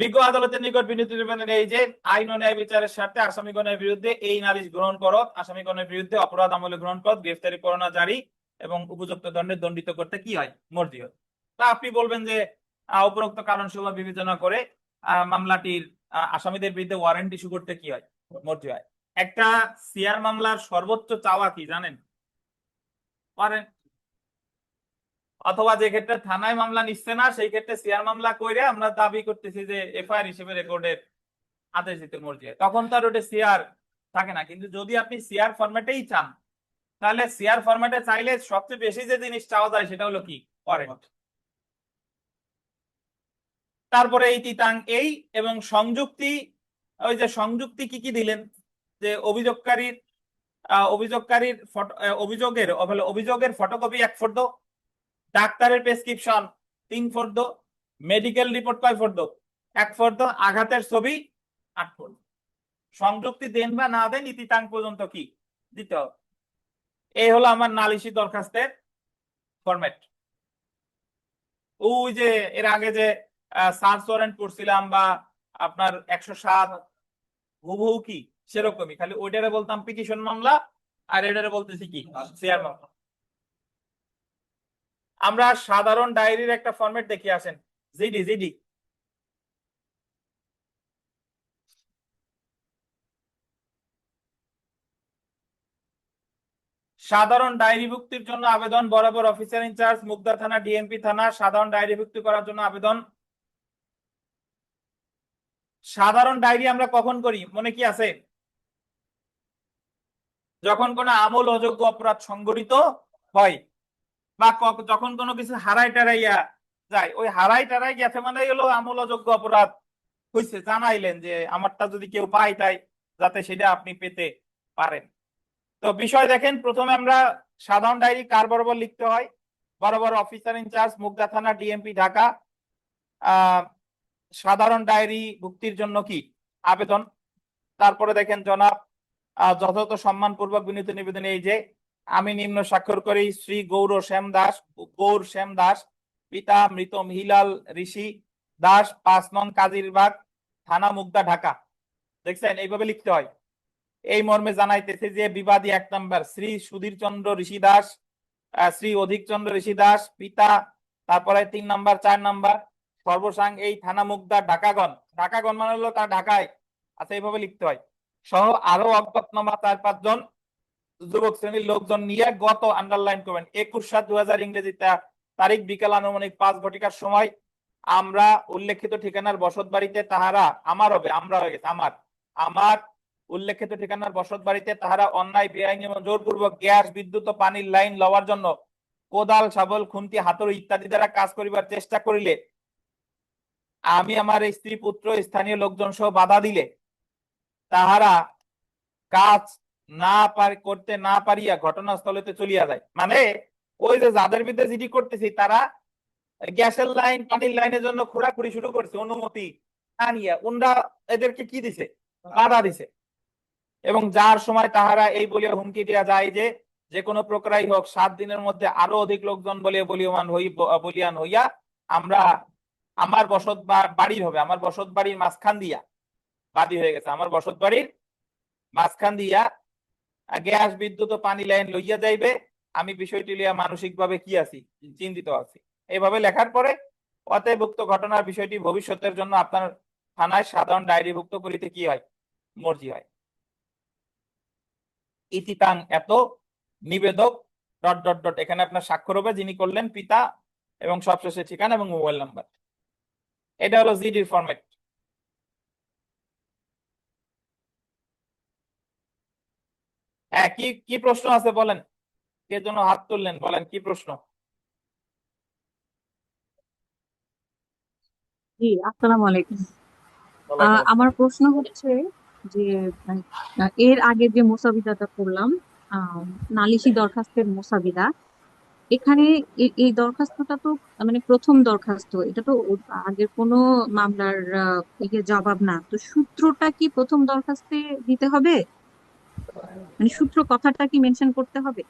বিজ্ঞ আদালতের নিকট বিনীত নিবেদন এই যে, আইন ও ন্যায় বিচারের স্বার্থে আসামিগণের বিরুদ্ধে এই নালিশ গ্রহণ করত, আসামিগণের বিরুদ্ধে অপরাধ আমলে গ্রহণ করত, গ্রেফতারি পরোয়ানা জারি এবং উপযুক্ত দণ্ডে দণ্ডিত করতে কি হয়, মর্জি হয়। তা আপনি বলবেন যে উপরোক্ত কারণ সহ বিবেচনা করে মামলাটির আসামিদের বিরুদ্ধে ওয়ারেন্ট ইস্যু করতে কি হয়, মর্জি হয়। একটা সিআর মামলার সর্বোচ্চ চাওয়া কি জানেন, ওয়ারেন্ট। অথবা যে ক্ষেত্রে থানায় মামলা নিচ্ছে না, সেই ক্ষেত্রে সিআর মামলা কইরে আমরা দাবি করতেছি যে এফআইআর হিসেবে রেকর্ডের আদেশ দিতে মর্জি হয়, তখন তার ওটা সিআর থাকে না। কিন্তু যদি আপনি সিআর ফরম্যাটেই চান, তাহলে সিআর ফরম্যাটে চাইলে সবচেয়ে বেশি যে জিনিস চাওয়া যায় সেটা হলো কি, ওয়ারেন্ট। তারপরে এই তিতাং এই এবং সংযুক্তি, ওই যে সংযুক্তি কি কি দিলেন, যে অভিযোগকারীর অভিযোগের ফটোকপি 1 ফটো, ডাক্তারের প্রেসক্রিপশন 3 ফটো, মেডিকেল রিপোর্ট কয় ফটো, 1 ফটো, আঘাতের ছবি 8 ফটো। সংযুক্তি দেন বা না দেন ইতিতাং পর্যন্ত কি দিতে হবে। এই হলো আমার নালিশি দরখাস্তের ফরম্যাট। ওই যে এর আগে যে সার্চ ওয়ারেন্ট করছিলাম বা আপনার 107 হুবহু কি সেরকমই, খালি ওইটারে বলতাম পিটিশন মামলা আর এটারে বলতেছি কি, সিআর মামলা। আমরা সাধারণ ডায়েরির একটা ফরম্যাট দেখি, আসেন, জিডি জিডি। সাধারণ ডায়েরিভুক্তির জন্য আবেদন বরাবর অফিসার ইনচার্জ মুগদা থানা ডিএমপি থানা সাধারণ ডায়েরিভুক্তি করার জন্য আবেদন। সাধারণ ডায়েরি আমরা কখন করি মনে কি আছে, যখন কোনো আমল অযোগ্য অপরাধ সংঘটিত হয় বা যখন কোনো কিছু হারাই টারাইয়া যায়, ওই হারাই টারাই গেছে মানে হলো আমল অযোগ্য অপরাধ হয়েছে, জানাইলেন যে আমারটা যদি কেউ পায় তাই যাতে সেটা আপনি পেতে পারেন। তো বিষয় দেখেন, প্রথমে আমরা সাধারণ ডায়েরি কার বরাবর লিখতে হয়, বরাবর অফিসার ইনচার্জ মুগদা থানা ডিএমপি ঢাকা। সাধারণ ডায়েরি ভুক্তির জন্য কি আবেদন। তারপরে দেখেন, জনাব যথাযথ সম্মানপূর্বক বিনীত নিবেদন এই যে, আমি নিম্ন স্বাক্ষর করি শ্রী গৌর শ্যাম দাস পিতা মৃত মিহিলাল ঋষি দাস 5 নং কাজিরবাগ থানা মুগদা ঢাকা। দেখছেন এইভাবে লিখতে হয়। এই মর্মে জানাইতেছে যে বিবাদী 1 নম্বর শ্রী সুধীর চন্দ্র ঋষি দাস, শ্রী অধিক চন্দ্র ঋষি দাস পিতা, তারপরে 3 নম্বর 4 নম্বর সর্বসাং এই থানা মুগদা ঢাকাগণ মানে হলো তার ঢাকায় আচ্ছা, এইভাবে লিখতে হয়। সহ আরো অজ্ঞাতনামা 4-5 জন যুবক শ্রেণীর লোকজন নিয়ে গত আন্ডারলাইন করবেন 21/7/2000 ইংরেজি তারিখ বিকাল আনুমানিক 5 ঘটিকার সময় আমরা উল্লেখিত ঠিকানার বসত বাড়িতে তাহারা আমার হবে আমরা হয়ে গেছে আমার উল্লেখিত ঠিকানার বসত বাড়িতে তাহারা অন্যায় বেআইনি এবং জোরপূর্বক গ্যাস বিদ্যুৎ ও পানির লাইন লওয়ার জন্য কোদাল শাবল খুন্তি হাতুড়ি ইত্যাদি দ্বারা কাজ করিবার চেষ্টা করিলে আমি আমার স্ত্রী পুত্র স্থানীয় লোকজন সহ বাধা দিলে তাহারা কাজ করতে না পারিয়া ঘটনাস্থলেতে চলিয়া যায়। মানে ওই যে যাদের বিরুদ্ধে জিডি করতেছি তারা গ্যাসের লাইন পানির লাইনের জন্য খোঁড়াখুড়ি শুরু করছে অনুমতি না নিয়ে, ওনরা এদেরকে কি দিছে, বাধা দিছে। এবং যার সময় তাহারা এই বলিয়া হুমকি দেওয়া যায় যে যে কোনো প্রকারই হোক 7 দিনের মধ্যে আরো অধিক লোকজন বলিয়ান হইয়া আমরা আমার বসত বাড়ির হবে, আমার বসত বাড়ির মাঝখান দিয়া বাদী হয়ে গেছে, আমার বসত বাড়ির মাঝখান দিয়া গ্যাস বিদ্যুৎ ও পানি লাইন লইয়া যাইবে। আমি বিষয়টি লিয়া মানসিকভাবে কি আছি, চিন্তিত আছি। এইভাবে লেখার পরে অতএভুক্ত ঘটনার বিষয়টি ভবিষ্যতের জন্য আপনার থানায় সাধারণ ডায়েরিভুক্ত করিতে কি হয়, মর্জি হয়। ইতিতাং এত নিবেদক ... এখানে আপনার স্বাক্ষর হবে, যিনি করলেন পিতা, এবং সবশেষে ঠিকানা এবং মোবাইল নাম্বার। এটা হলো জিডির ফরম্যাট। হ্যাঁ, কি কি প্রশ্ন আছে বলেন, কে জন্য হাত তুললেন, বলেন কি প্রশ্ন? জি, আসসালামু আলাইকুম। আমার প্রশ্ন হচ্ছে যে এর আগে যে মোসাবিদাটা করলাম, নালিশি দরখাস্তের মোসাবিদা, এখানে এই দরখাস্তটা তো মানে প্রথম দরখাস্ত, এটা তো আগের কোনো মামলার জবাব না, তো সূত্রটা কি প্রথম দরখাস্তে দিতে হবে? মানে সূত্র কথাটা কি মেনশন করতে হবে?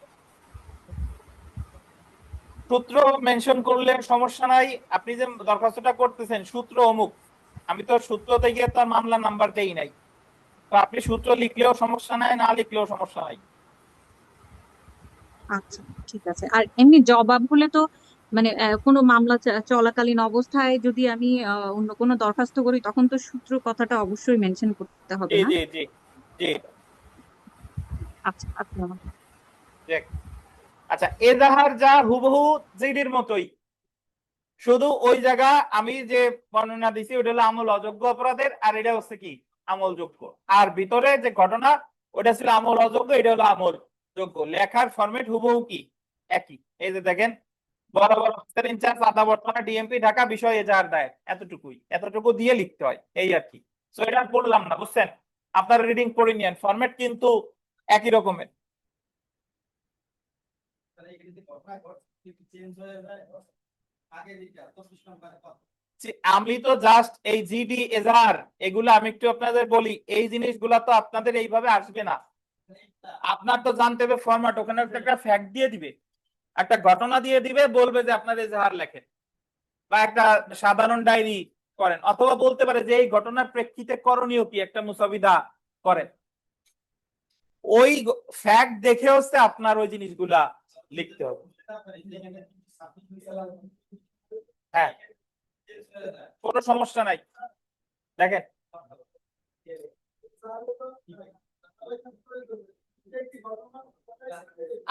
সূত্র মেনশন করলে সমস্যা নাই। আপনি যে দরখাস্তটা করতেছেন সূত্র অমুক, আমি তো সূত্রতে গিয়ে তার মামলা নাম্বার দেই নাই, তো আপনি সূত্র লিখলেও সমস্যা নাই, না লিখলেও সমস্যা নাই। আচ্ছা, ঠিক আছে। আর এমনি জবাব হলে তো মানে কোনো মামলা চলাকালীন অবস্থায় যদি আমি অন্য কোনো দরখাস্ত করি তখন তো সূত্র কথাটা অবশ্যই মেনশন করতে হবে, জি না? জি জি জি। আচ্ছা আচ্ছা। আচ্ছা, এজাহার যা হুবহু জিডির মতোই, শুধু ওই জায়গা আমি যে বর্ণনা দিছি ওটা হলো আমল অযোগ্য অপরাধের, আর এটা হচ্ছে কি আমলযোগ্য। আর ভিতরে যে ঘটনা ওটা ছিল আমল অযোগ্য, এটা হলো আমল যোগ্য। লেখার ফরম্যাট হুবহু কি একই। এই যে দেখেন, বরাবর অফিসার ইনচার্জ আদালত থানা ডিএমপি ঢাকা, বিষয় এজাহার দায়ের, এতটুকু দিয়ে লিখতে হয়, এই আর কি। সো এটা পড়লাম না, বুঝছেন? আপনার রিডিং পড়ে নিয়েন, ফরম্যাট কিন্তু একই রকমের। আমি তো জাস্ট এই জিডি এজাহার এগুলো আমি একটু আপনাদের বলি, এই জিনিসগুলা তো আপনাদের এইভাবে আসবে না। আপনার তো জানতে হবে ফরম্যাট, ওখানে একটা ফ্যাক্ট দিয়ে দিবে, একটা ঘটনা দিয়ে দিবে, বলবে যে আপনার এজাহার লেখেন বা একটা সাধারণ ডায়েরি করেন, অথবা বলতে পারে যে এই ঘটনার প্রেক্ষিতে করণীয় কি, একটা মুসাবিদা করেন। ওই ফ্যাক্ট দেখে হচ্ছে আপনার ওই জিনিসগুলা লিখতে হবে। হ্যাঁ, কোনো সমস্যা নাই। দেখেন,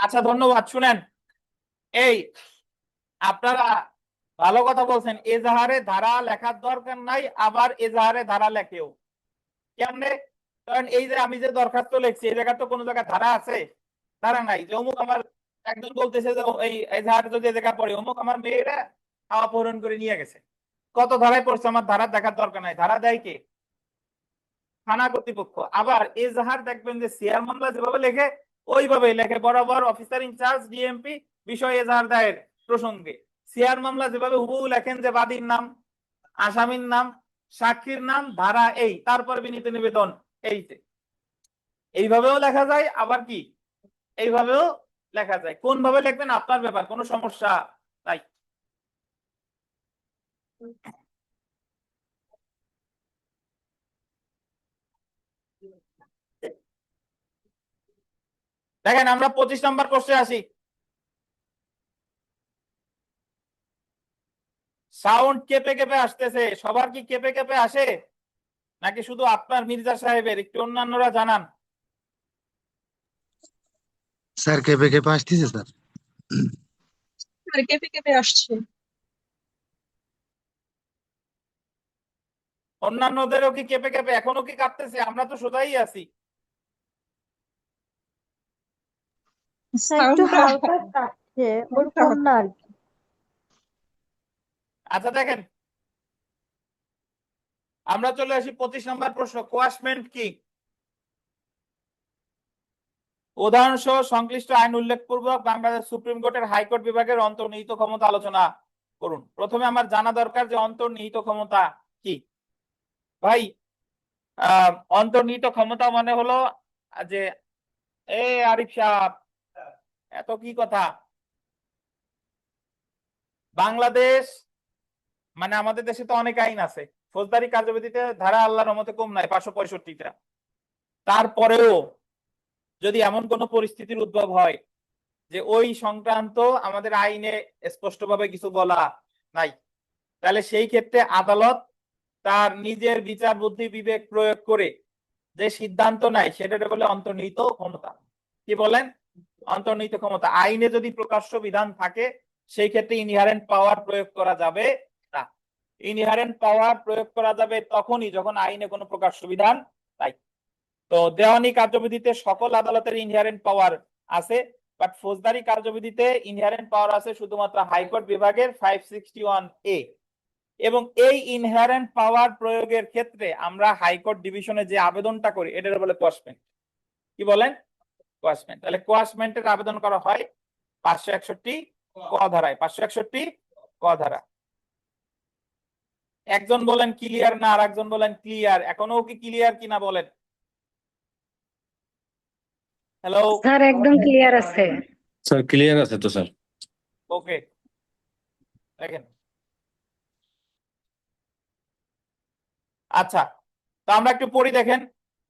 আচ্ছা ধন্যবাদ। শুনেন, এই আপনারা ভালো কথা বলছেন, এজাহারে ধারা লেখার দরকার নাই, আবার এজাহারে ধারা লেখেও। কেমনে? কারণ এই যে আমি যে দরখাস্ত লিখছি এই জায়গা তো কোনো জায়গায় ধারা আছে? ধারা নাই। যে অমুক আমার একজন বলতেছে যে এই এজাহারে যদি এই জায়গা পড়ে অমুক আমার মেয়েরা অপহরণ করে নিয়ে গেছে, কত ধারায় পড়ছে আমার ধারা দেখার দরকার নাই। ধারা দেয় কে? থানা কর্তৃপক্ষ। আবার এজাহার দেখবেন যে সিআর মামলা যেভাবে লেখে ওইভাবে লেখে, বরাবর অফিসার ইনচার্জ ডিএমপি, বিষয় এজাহার দায়ের প্রসঙ্গে। সিআর মামলা যেভাবে হুবহু লেখেন যে বাদীর নাম, আসামির নাম, সাক্ষীর নাম, ধারা এই, তারপর বিনীত নিবেদন, এইভাবেও লেখা যায়, আবার কি এইভাবেও লেখা যায়। কোন ভাবে লিখবেন আপনার ব্যাপার, কোনো সমস্যা নাই। দেখেন, আমরা 25 নম্বর প্রশ্নে আসি। সাউন্ড কেঁপে কেঁপে আসতেছে, সবার কি কেঁপে কেঁপে আসে নাকি শুধু আপনার মির্জা সাহেবের? একটু অন্যান্যরা জানান। স্যার কেঁপে কেঁপে আসতেছে স্যার। আর কেঁপে কেঁপে আসছে। অন্যান্যদেরও কি কেঁপে কেঁপে এখনো কি কাঁপতেছে? আমরা তো সোজাই আছি। স্যার একটু হালকা কাটছে, ওরকম না আর কি। আচ্ছা দেখেন, আমরা চলে আসি 25 নম্বর প্রশ্ন, কোয়াশমেন্ট কি? উদাহরণ সহ সংশ্লিষ্ট আইন উল্লেখপূর্বক বাংলাদেশ সুপ্রিম কোর্টের হাইকোর্ট বিভাগের অন্তর্নিহিত ক্ষমতা আলোচনা করুন। প্রথমে আমার জানা দরকার যে অন্তর্নিহিত ক্ষমতা কি। ভাই, অন্তর্নিহিত ক্ষমতা মানে হলো যে আরিফ সাহেব, এত কি কথা? বাংলাদেশ মানে আমাদের দেশে তো অনেক আইন আছে, ফৌজদারি কার্যবিধিতে ধারা আল্লাহর রহমতে কম নাই 565টা। তারপরেও যদি এমন কোন পরিস্থিতির উদ্ভব হয় যে ওই সংক্রান্ত আমাদের আইনে স্পষ্টভাবে কিছু বলা নাই, তাহলে সেই ক্ষেত্রে আদালত তার নিজের বিচার বুদ্ধি বিবেক প্রয়োগ করে যে সিদ্ধান্ত নেয় সেটাকে বলে অন্তর্নিহিত ক্ষমতা। কি বলেন? অন্তর্নিহিত ক্ষমতা। আইনে যদি প্রকাশ্য বিধান থাকে সেই ক্ষেত্রে ইনহারেন্ট পাওয়ার প্রয়োগ করা যাবে না। ইনহারেন্ট পাওয়ার প্রয়োগ করা যাবে তখনই যখন আইনে কোনো প্রকাশ্য বিধান নাই। তো দেওয়ানি কার্যবিধিতে সকল আদালতের ইনহারেন্ট পাওয়ার আছে, বাট ফৌজদারি কার্যবিধিতে ইনহারেন্ট পাওয়ার আছে শুধুমাত্র হাইকোর্ট বিভাগের 561A। এবং এই ইনহারেন্ট পাওয়ার প্রয়োগের ক্ষেত্রে আমরা হাইকোর্ট ডিভিশনে যে আবেদনটা করি এটার বলে কোয়াশমেন্ট। কি বলেন? কোয়াশমেন্ট। তাহলে কোয়াশমেন্টের আবেদন করা হয় 561 ক ধারায়। 561 ক ধারা। একজন বলেন ক্লিয়ার না, আর একজন বলেন ক্লিয়ার। এখনো কি ক্লিয়ার কিনা বলেন? হ্যালো স্যার একদম ক্লিয়ার আছে। স্যার ক্লিয়ার আছে তো স্যার। ওকে, দেখেন। আচ্ছা, তো আমরা একটু পড়ি, দেখেন।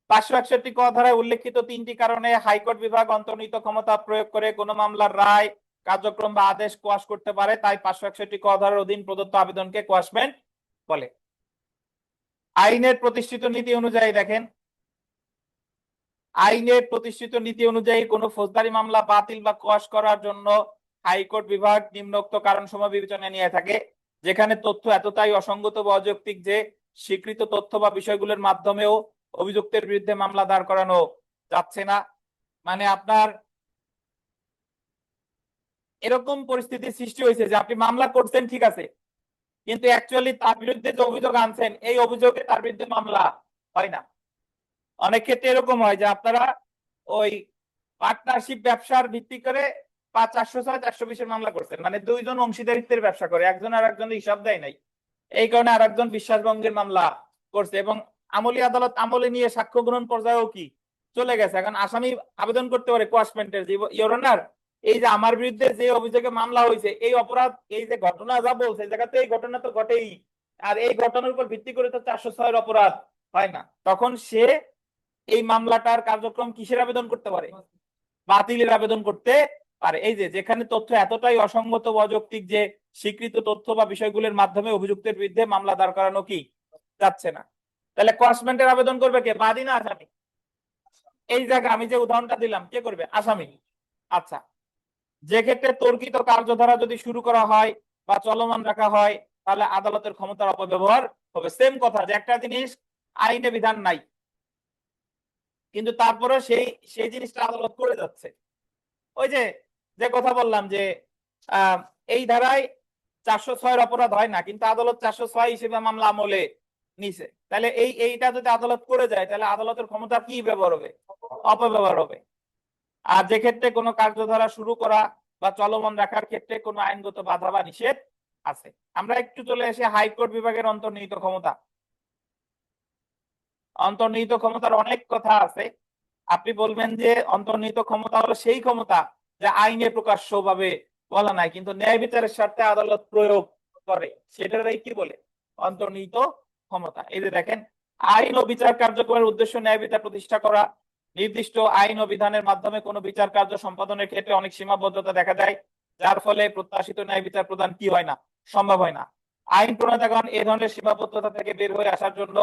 561 ক ধারায় উল্লেখিত 3টি কারণে হাইকোর্ট বিভাগ অন্তর্নিহিত ক্ষমতা প্রয়োগ করে কোন মামলার রায়, কার্যক্রম বা আদেশ কোয়াশ করতে পারে, তাই 561 ক ধারার অধীন প্রদত্ত আবেদনকে কোয়াশমেন্ট বলে। আইনের প্রতিষ্ঠিত নীতি অনুযায়ী, দেখেন, আইনের প্রতিষ্ঠিত নীতি অনুযায়ী কোন ফৌজদারি মামলা বাতিল বা কোয়াশ করার জন্য হাইকোর্ট বিভাগ নিম্নোক্ত কারণসমূহ বিবেচনায় নিয়ে থাকে। যেখানে তথ্য এতটাই অসঙ্গত বা অযৌক্তিক যে স্বীকৃত তথ্য বা বিষয়গুলোর মাধ্যমেও অভিযুক্তের বিরুদ্ধে মামলা দাঁড় করানো যাচ্ছে না। মানে আপনার এরকম পরিস্থিতির সৃষ্টি হয়েছে যে আপনি মামলা করছেন, ঠিক আছে, কিন্তু অ্যাকচুয়ালি তার বিরুদ্ধে যে অভিযোগ আনছেন এই অভিযোগে তার বিরুদ্ধে মামলা হয় না। অনেক ক্ষেত্রে এরকম হয় যে আপনারা ওই পার্টনারশিপ ব্যবসার ভিত্তি করে 406 420 মামলা করছেন, মানে দুইজন অংশীদারিত্বের ব্যবসা করে, একজন আর একজনের হিসাব দেয় নাই, এই কারণে আর একজন বিশ্বাসভঙ্গের মামলা করছে এবং আমলি আদালত আমলে নিয়ে সাক্ষ্য গ্রহণ পর্যায়েও কি চলে গেছে। এখন আসামি আবেদন করতে পারে কোয়াশমেন্টের, ইওর অনার, এই যে আমার বিরুদ্ধে যে অভিযোগে মামলা হয়েছে এই অপরাধ, এই যে ঘটনা যা বলছে এই জায়গাতে এই ঘটনা তো ঘটেই, আর এই ঘটনার উপর ভিত্তি করে তো 406 অপরাধ হয় না, তখন সে এই মামলাটার কার্যক্রম কিসের আবেদন করতে পারে? বাতিলের আবেদন করতে পারে। এই যে যেখানে তথ্য এতটাই অসঙ্গত বা অযৌক্তিক যে স্বীকৃত তথ্য বা বিষয়গুলোর মাধ্যমে অভিযুক্তের বিরুদ্ধে মামলা দাঁড় করানো কি যাচ্ছে না। তাহলে কোয়াশমেন্টের আবেদন করবে কে? বাদী না আসামি? এই জায়গায় আমি যে উদাহরণটা দিলাম, কে করবে? আসামি। আচ্ছা, যে ক্ষেত্রে তর্কিত কার্যধারা যদি শুরু করা হয় বা চলমান রাখা হয় তাহলে আদালতের ক্ষমতার অপব্যবহার হবে। সেম কথা, যে একটা জিনিস আইনে বিধান নাই কিন্তু তারপরে সেই জিনিসটা আদালত করে যাচ্ছে। ওই যে যে কথা বললাম যে এই ধারায় 406 অপরাধ হয় না কিন্তু আদালত 406 হিসেবে মামলা আমলে নিছে, তাহলে এইটা যদি আদালত করে যায় তাহলে আদালতের ক্ষমতা কি ব্যবহার হবে? অপব্যবহার হবে। আর যে ক্ষেত্রে কোনো কার্যধারা শুরু করা বা চলমান রাখার ক্ষেত্রে কোনো আইনগত বাধা বা নিষেধ আছে। আমরা একটু চলে এসে হাইকোর্ট বিভাগের অন্তর্নিহিত ক্ষমতা। অন্তর্নিহিত ক্ষমতার অনেক কথা আছে। আপনি বলবেন যে অন্তর্নিহিত ক্ষমতা হলো সেই ক্ষমতা যা আইনে প্রকাশ্যভাবে বলা নাই কিন্তু ন্যায় বিচারের স্বার্থে আদালত প্রয়োগ করে, সেটারই কি বলে? অন্তর্নিহিত ক্ষমতা। এই যে দেখেন, আইন ও বিচার কার্যক্রমের উদ্দেশ্য ন্যায় বিচার প্রতিষ্ঠা করা। নির্দিষ্ট আইন ও বিধানের মাধ্যমে কোনো বিচার কার্য সম্পাদনের ক্ষেত্রে অনেক সীমাবদ্ধতা দেখা যায়, যার ফলে প্রত্যাশিত ন্যায় বিচার প্রদান কি হয় না? সম্ভব হয় না। আইন প্রণেতাগণ এই ধরনের সীমাবদ্ধতা থেকে বের হয়ে আসার জন্য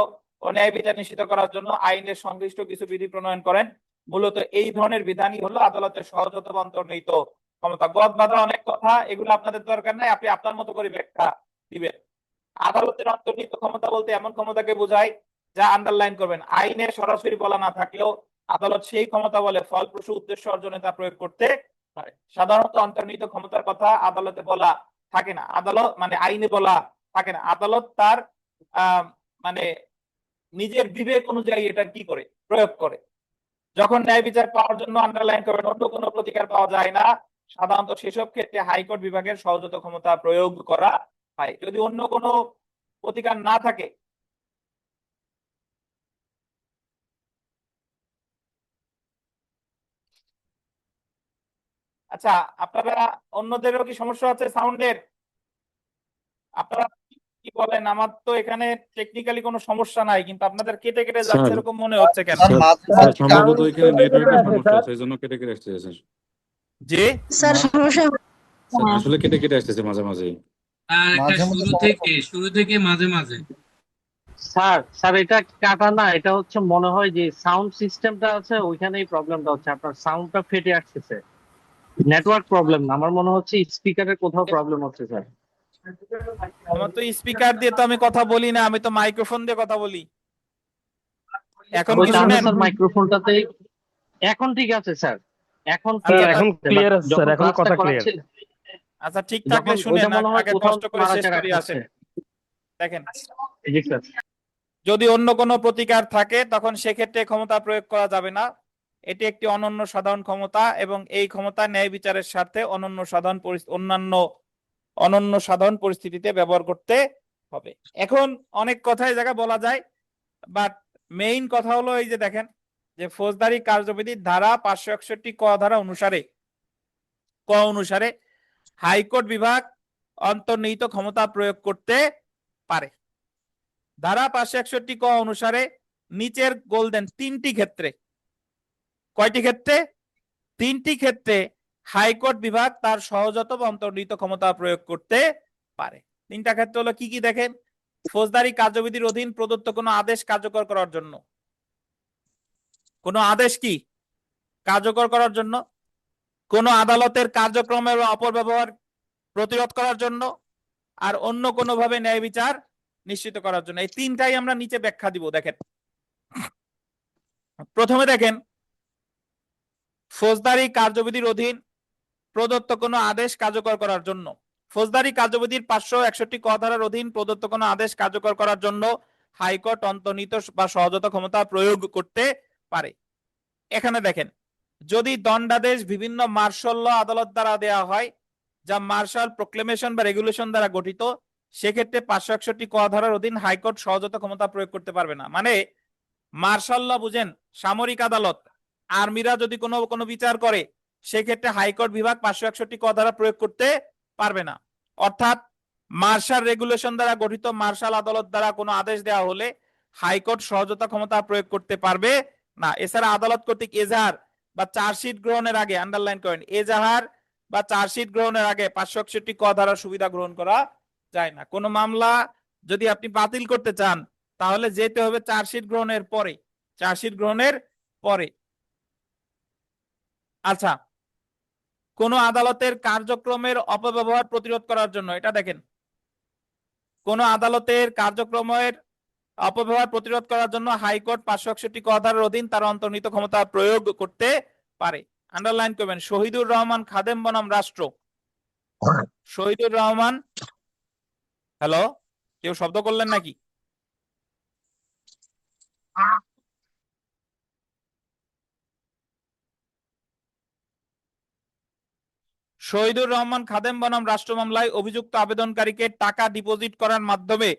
ও ন্যায় বিচার নিশ্চিত করার জন্য আইনের সংশ্লিষ্ট কিছু বিধি প্রণয়ন করেন। মূলত এই ধরনের বিধানই হলো আদালতের সহজতম অন্তর্নিহিত ক্ষমতা। গদ বাঁধা অনেক কথা, এগুলো আপনাদের দরকার নাই, আপনি আপনার মতো করে ব্যাখ্যা দিবেন। আদালতের অন্তর্নিহিত ক্ষমতা বলতে এমন ক্ষমতাকে বোঝায় যা আন্ডারলাইন করবেন, আইনে সরাসরি বলা না থাকলেও আদালত সেই ক্ষমতা বলে ফলপ্রসূ উদ্দেশ্য অর্জনে তা প্রয়োগ করতে পারে। সাধারণত অন্তর্নিহিত ক্ষমতার কথা আদালতে বলা থাকে না, আদালত মানে আইনে বলা থাকে না, আদালত তার মানে নিজের বিবেক অনুযায়ী এটা কি করে প্রয়োগ করে। যখন ন্যায় বিচার পাওয়ার জন্য আন্ডারলাইন করবেন অন্য কোনো প্রতিকার পাওয়া যায় না, সাধারণত সেসব ক্ষেত্রে হাইকোর্ট বিভাগের সহজত ক্ষমতা প্রয়োগ করা হয়। যদি অন্য কোনো প্রতিকার না থাকে, আচ্ছা আপনারা অন্যদেরও কি সমস্যা আছে সাউন্ডের? আপনারা কি বলেন? আমার তো এখানে টেকনিক্যালি কোনো সমস্যা নাই, কিন্তু আপনাদের কেটে কেটে যাচ্ছে স্যার, এরকম মনে হচ্ছে কেন? স্যার সম্ভবত এখানে নেটওয়ার্কের সমস্যা আছে, এই জন্য কেটে কেটে আসতেছে স্যার। জি স্যার সমস্যা স্যার আসলে কেটে কেটে আসতেছে মাঝে মাঝে। এটা শুরু থেকে মাঝে মাঝে। স্যার স্যার এটা কাটা না, এটা হচ্ছে মনে হয় যে সাউন্ড সিস্টেমটা আছে ওইখানেই প্রবলেমটা হচ্ছে, আপনার সাউন্ডটা ফেটে আসতেছে। নেটওয়ার্ক প্রবলেম না, আমার মনে হচ্ছে স্পিকারের কোথাও প্রবলেম হচ্ছে স্যার। আমার তো স্পিকার দিয়ে তো আমি কথা বলি না, আমি তো মাইক্রোফোন দিয়ে কথা বলি। এখন ওই কি তাহলে শুনেন? স্যার মাইক্রোফোনটাতে এখন ঠিক আছে স্যার, এখন স্যার, এখন ক্লিয়ার আছে স্যার, এখন কথা ক্লিয়ার। আচ্ছা ঠিক থাকলে যখন শুনেন, ওইটা মনে হয় আগে কোথাও কষ্ট করে শেষ নাড়াচাড়া করি করছে। আসেন। দেখেন, জি স্যার। যদি অন্য কোনো প্রতিকার থাকে তখন সেক্ষেত্রে ক্ষমতা প্রয়োগ করা যাবে না। এটি একটি অনন্য সাধারণ ক্ষমতা এবং এই ক্ষমতা ন্যায় বিচারের স্বার্থে অনন্য সাধারণ পরিস্থিতিতে ব্যবহার করতে হবে। এখন অনেক কথাই জায়গা বলা যায়, বাট মেইন কথা হলো এই যে দেখেন যে ফৌজদারি কার্যবিধির ধারা 561 ক ধারা অনুসারে হাইকোর্ট বিভাগ অন্তর্নিহিত ক্ষমতা প্রয়োগ করতে পারে। ধারা 561 ক অনুসারে নিচের গোলদেন তিনটি ক্ষেত্রে, কয়টি ক্ষেত্রে? তিনটি ক্ষেত্রে হাইকোর্ট বিভাগ তার সহজত বা অন্তর্নিহিত ক্ষমতা প্রয়োগ করতে পারে। তিনটা ক্ষেত্র হলো কি কি দেখেন? ফৌজদারি কার্যবিধির অধীন প্রদত্ত কোনো আদেশ কার্যকর করার জন্য, কোনো আদেশ কি কার্যকর করার জন্য, কোনো আদালতের কার্যক্রমের অপব্যবহার প্রতিরোধ করার জন্য, আর অন্য কোনো ভাবে ন্যায় বিচার নিশ্চিত করার জন্য। এই তিনটাই আমরা নিচে ব্যাখ্যা দিব। দেখেন, প্রথমে দেখেন ফৌজদারি কার্যবিধির অধীন প্রদত্ত কোনো আদেশ কার্যকর করার জন্য। ফৌজদারি কার্যবিধির 561 ক ধারার অধীন প্রদত্ত কোনো আদেশ কার্যকর করার জন্য হাইকোর্ট অন্তর্নিহিত বা সহজত ক্ষমতা প্রয়োগ করতে পারে। এখানে দেখেন, যদি দণ্ডাদেশ বিভিন্ন মার্শাল ল আদালত দ্বারা দেওয়া হয়, যা মার্শাল প্রোক্লেমেশন বা রেগুলেশন দ্বারা গঠিত, সেক্ষেত্রে 561 ক ধারার অধীন হাইকোর্ট সহজত ক্ষমতা প্রয়োগ করতে পারবে না। মানে মার্শাল ল বুঝেন, সামরিক আদালত, আর্মিরা যদি কোনো বিচার করে সেক্ষেত্রে হাইকোর্ট বিভাগ 561 ক ধারা প্রয়োগ করতে পারবে না। অর্থাৎ মার্শাল রেগুলেশন দ্বারা গঠিত মার্শাল আদালত দ্বারা কোনো আদেশ দেওয়া হলে হাইকোর্ট সহজতা ক্ষমতা প্রয়োগ করতে পারবে না। এছাড়া আদালত কর্তৃক এজাহার বা চার্জশিট গ্রহণের আগে, আন্ডারলাইন করেন, এজাহার বা চার্জশিট গ্রহণের আগে 561 ক ধারার সুবিধা গ্রহণ করা যায় না। কোনো মামলা যদি আপনি বাতিল করতে চান তাহলে যেতে হবে চার্জশিট গ্রহণের পরে, চার্জশিট গ্রহণের পরে। আচ্ছা, কোন আদালতের কার্যক্রমের অপব্যবহার প্রতিরোধ করার জন্য, এটা দেখেন, কোন আদালতের কার্যক্রমের অপব্যবহার প্রতিরোধ করার জন্য হাইকোর্ট 561 ক ধারার অধীন তার অন্তর্নিহিত ক্ষমতা প্রয়োগ করতে পারে। আন্ডারলাইন করবেন, শহীদুর রহমান খাদেম বনাম রাষ্ট্র। শহীদুর রহমান, হ্যালো, কেউ শব্দ করলেন নাকি? শহীদুর রহমান খাদেম বনাম রাষ্ট্র মামলায় অভিযুক্ত আবেদনকারীকে টাকা ডিপোজিট করার মাধ্যমে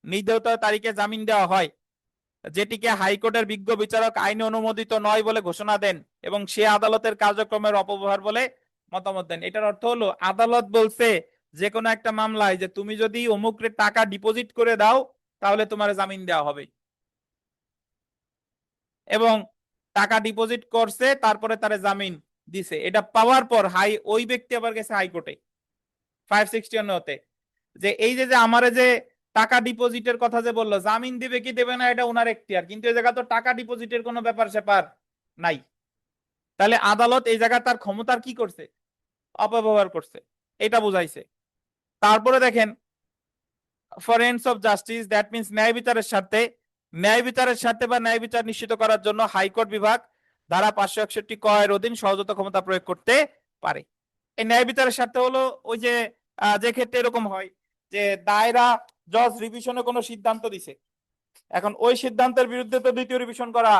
নির্ধারিত তারিখে জামিন দেওয়া হয়, যেটিকে হাইকোর্টের বিজ্ঞ বিচারক আইনে অনুমোদিত নয় বলে ঘোষণা দেন এবং সে আদালতের কার্যক্রমের অপব্যবহার বলে মতামত দেন। এটার অর্থ হলো আদালত বলছে যে কোনো একটা মামলায় যে তুমি যদি অমুকরে টাকা ডিপোজিট করে দাও তাহলে তোমার জামিন দেওয়া হবে, এবং টাকা ডিপোজিট করছে তারপরে তারে জামিন দিছে। এটা পাওয়ার পর ওই ব্যক্তি আবার গেছে হাইকোর্টে 561 হতে, যে এই যে আমারে যে টাকা ডিপোজিটের কথা যে বললো, জামিন দিবে কি দেবে না এটা উনার এখতিয়ার, কিন্তু এই জায়গা তো টাকা ডিপোজিটের কোনো ব্যাপার স্যাপার নাই। তাহলে আদালত এই জায়গা তার ক্ষমতার কি করছে, অপব্যবহার করছে, এটা বুঝাইছে। তারপরে দেখেন for ends of justice, that means ন্যায় বিচারের স্বার্থে, ন্যায় বিচারের স্বার্থে বা ন্যায় বিচার নিশ্চিত করার জন্য হাইকোর্ট বিভাগ ধারা 561 ক এর অধীন সহজতা ক্ষমতা প্রয়োগ করতে পারে। এই ন্যায় বিচারের স্বার্থে হলো ওই যে যে ক্ষেত্রে এরকম হয় যে দায়রা জজ রিভিশনে কোনো সিদ্ধান্ত দিছে, এখন ওই সিদ্ধান্তের বিরুদ্ধে তো দ্বিতীয় রিভিশন করা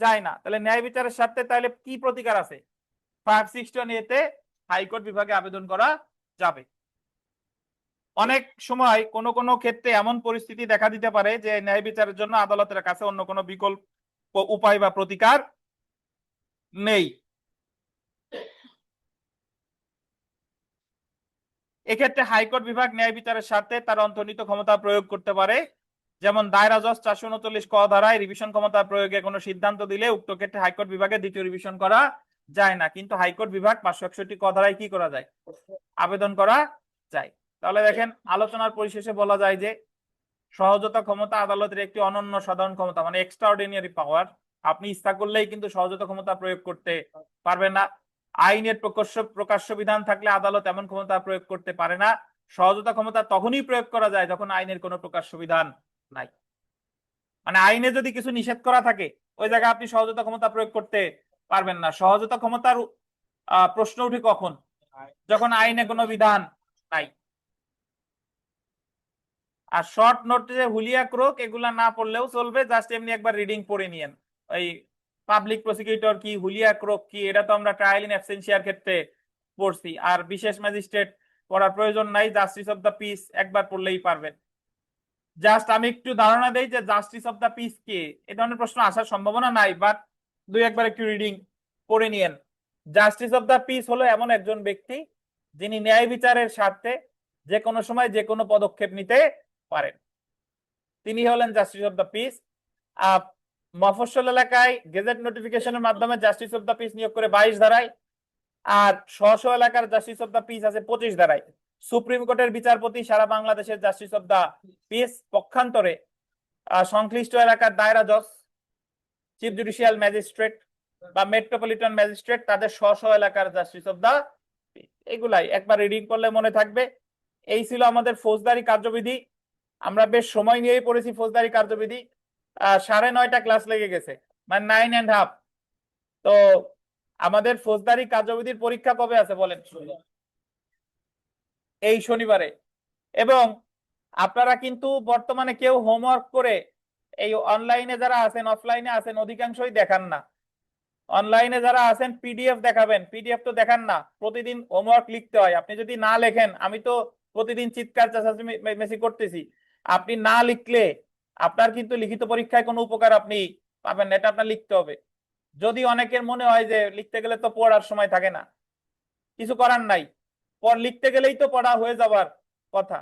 যায় না, তাহলে ন্যায় বিচারের স্বার্থে তাহলে কি প্রতিকার আছে? 561 এতে হাইকোর্ট বিভাগে আবেদন করা যাবে। অনেক সময় কোনো কোনো ক্ষেত্রে এমন পরিস্থিতি দেখা দিতে পারে যে ন্যায় বিচারের জন্য আদালতের কাছে অন্য কোনো বিকল্প উপায় বা প্রতিকার নেই। এক্ষেত্রে হাইকোর্ট বিভাগ ন্যায় বিচারের স্বার্থে তার অন্তর্নিহিত ক্ষমতা প্রয়োগ করতে পারে, যেমন দায়রা জজ 439 ক ধারায় রিভিশন ক্ষমতা প্রয়োগে কোনো সিদ্ধান্ত দিলে উক্ত ক্ষেত্রে হাইকোর্ট বিভাগে দ্বিতীয় রিভিশন করা যায় না, কিন্তু হাইকোর্ট বিভাগ 561 ক ধারায় কি করা যায়? আবেদন করা যায়। তাহলে দেখেন আলোচনার পরিশেষে বলা যায় যে সহজতা ক্ষমতা আদালতের একটি অনন্য সাধারণ ক্ষমতা, মানে এক্সট্রাঅর্ডিনারি পাওয়ার। আপনি ইচ্ছা করলেই কিন্তু সহজতা ক্ষমতা প্রয়োগ করতে পারবেন না। আইনের প্রকাশ্য বিধান থাকলে আদালত এমন ক্ষমতা প্রয়োগ করতে পারে না। সহজতা ক্ষমতা তখনই প্রয়োগ করা যায় যখন আইনের কোনো প্রকাশ্য বিধান নাই, মানে আইনে যদি কিছু নিষেধ করা থাকে ওই জায়গায় আপনি সহজতা ক্ষমতা প্রয়োগ করতে পারবেন না। সহজতা ক্ষমতার প্রশ্ন উঠে কখন? যখন আইনে কোনো বিধান নাই। আর শর্ট নোটে হুলিয়া ক্রোক এগুলা না পড়লেও চলবে, জাস্ট এমনি একবার রিডিং পড়ে নিয়েন। ওই পাবলিক প্রসিকিউটর কি, হুলিয়া ক্রোক কি, এটা তো আমরা ট্রায়াল ইন অ্যাবসেন্সিয়ার ক্ষেত্রে পড়ছি। আর বিশেষ ম্যাজিস্ট্রেট পড়ার প্রয়োজন নাই, জাস্টিস অফ দ্য পিস একবার পড়লেই পারবেন। জাস্ট আমি একটু ধারণা দেই যে জাস্টিস অফ দ্য পিস কে, এ ধরনের প্রশ্ন আসার সম্ভাবনা নাই, বাট দুই একবার একটু রিডিং পড়ে নিয়েন। জাস্টিস অফ দ্য পিস হলো এমন একজন ব্যক্তি যিনি ন্যায় বিচারের স্বার্থে যে কোনো সময় যে কোনো পদক্ষেপ নিতে পারেন, তিনি হলেন জাস্টিস অফ দ্য পিস। মফস্বল এলাকায় গেজেট নোটিফিকেশনের মাধ্যমে জাস্টিস অফ দ্য পিস নিয়োগ করে 22 ধারায়, আর স্ব এলাকার জাস্টিস অফ দ্য পিস আছে 25 ধারায়। সুপ্রিম কোর্টের বিচারপতি সারা বাংলাদেশের জাস্টিস অফ দ্য পিস। পক্ষান্তরে সংশ্লিষ্ট এলাকার দায়রা জজ, চিফ জুডিশিয়াল ম্যাজিস্ট্রেট বা মেট্রোপলিটন ম্যাজিস্ট্রেট তাদের স্ব এলাকার জাস্টিস অফ দ্য পিস। এগুলাই একবার রিডিং করলে মনে থাকবে। এই ছিল আমাদের ফৌজদারি কার্যবিধি। আমরা বেশ সময় নিয়েই পড়েছি ফৌজদারি কার্যবিধি। 9:30 ক্লাস লেগে গেছে, মানে 9.5। তো আমাদের ফৌজদারি কার্যবিধির পরীক্ষা কবে আছে বলেন? এই শনিবারে। এবং আপনারা কিন্তু বর্তমানে কেউ হোমওয়ার্ক করে এই অনলাইনে যারা আছেন, অফলাইনে আছেন, অধিকাংশই দেখান না। অনলাইনে যারা আছেন পিডিএফ দেখাবেন, পিডিএফ তো দেখান না। প্রতিদিন হোমওয়ার্ক লিখতে হয়, আপনি যদি না লেখেন, আমি তো প্রতিদিন চিৎকার চেঁচামেচি করতেছি, আপনি না লিখলে আপনার কিন্তু লিখিত পরীক্ষায় কোনো উপকার আপনি পাবেন না, এটা আপনার লিখতে হবে। যদি অনেকের মনে হয় যে লিখতে গেলে তো পড়ার সময় থাকে না, কিছু করার নাই, লিখতে গেলেই তো পড়া হয়ে যাবার কথা,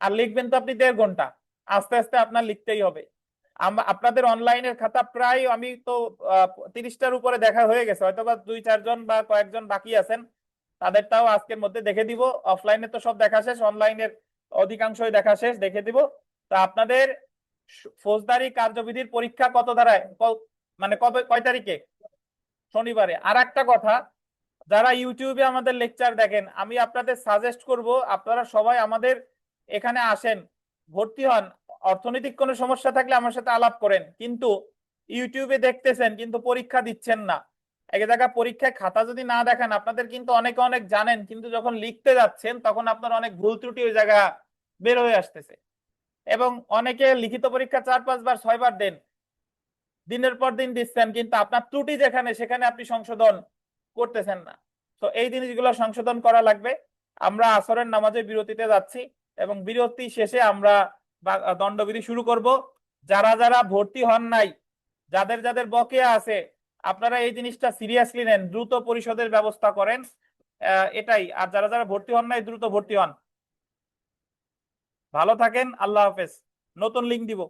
আর লিখবেন তো আপনি 1.5 ঘন্টা, আস্তে আস্তে আপনার লিখতেই হবে। আপনাদের অনলাইনের খাতা প্রায় আমি তো 30টার উপরে দেখা হয়ে গেছে, হয়তো বা 2-4 জন বা কয়েকজন বাকি আছেন, তাদেরটাও আজকের মধ্যে দেখে দিব। অফলাইনে তো সব দেখা শেষ, অনলাইনের অধিকাংশই দেখা শেষ, দেখে দিব। তা আপনাদের ফৌজদারি কার্যবিধির পরীক্ষা কত ধারায়, মানে কয় তারিখে? শনিবারে। আর একটা কথা, যারা ইউটিউবে আমাদের লেকচার দেখেন, আমি আপনাদের সাজেস্ট করব আপনারা সবাই আমাদের এখানে আসেন, ভর্তি হন। অর্থনৈতিক কোনো সমস্যা থাকলে আমার সাথে আলাপ করেন, কিন্তু ইউটিউবে দেখতেছেন কিন্তু পরীক্ষা দিচ্ছেন না। এক জায়গায় পরীক্ষায় খাতা যদি না দেখেন, আপনাদের কিন্তু অনেকে অনেক জানেন, কিন্তু যখন লিখতে যাচ্ছেন তখন আপনার অনেক ভুল ত্রুটি ওই জায়গা বের হয়ে আসতেছে। এবং অনেকে লিখিত পরীক্ষা 4-5 বার 6 বার দেন, দিনের পর দিন দিচ্ছেন, কিন্তু আপনার ত্রুটি যেখানে সেখানে আপনি সংশোধন করতেছেন না। তো এই জিনিসগুলো সংশোধন করা লাগবে। আমরা আসরের নামাজে বিরতিতে যাচ্ছি এবং বিরতি শেষে আমরা দণ্ডবিধি শুরু করব। যারা যারা ভর্তি হন নাই, যাদের যাদের বকেয়া আছে, আপনারা এই জিনিসটা সিরিয়াসলি নেন, দ্রুত পরিশোধের ব্যবস্থা করেন, এটাই। আর যারা যারা ভর্তি হন নাই দ্রুত ভর্তি হন। ভালো থাকেন, আল্লাহ হাফেজ। নতুন লিঙ্ক দিব।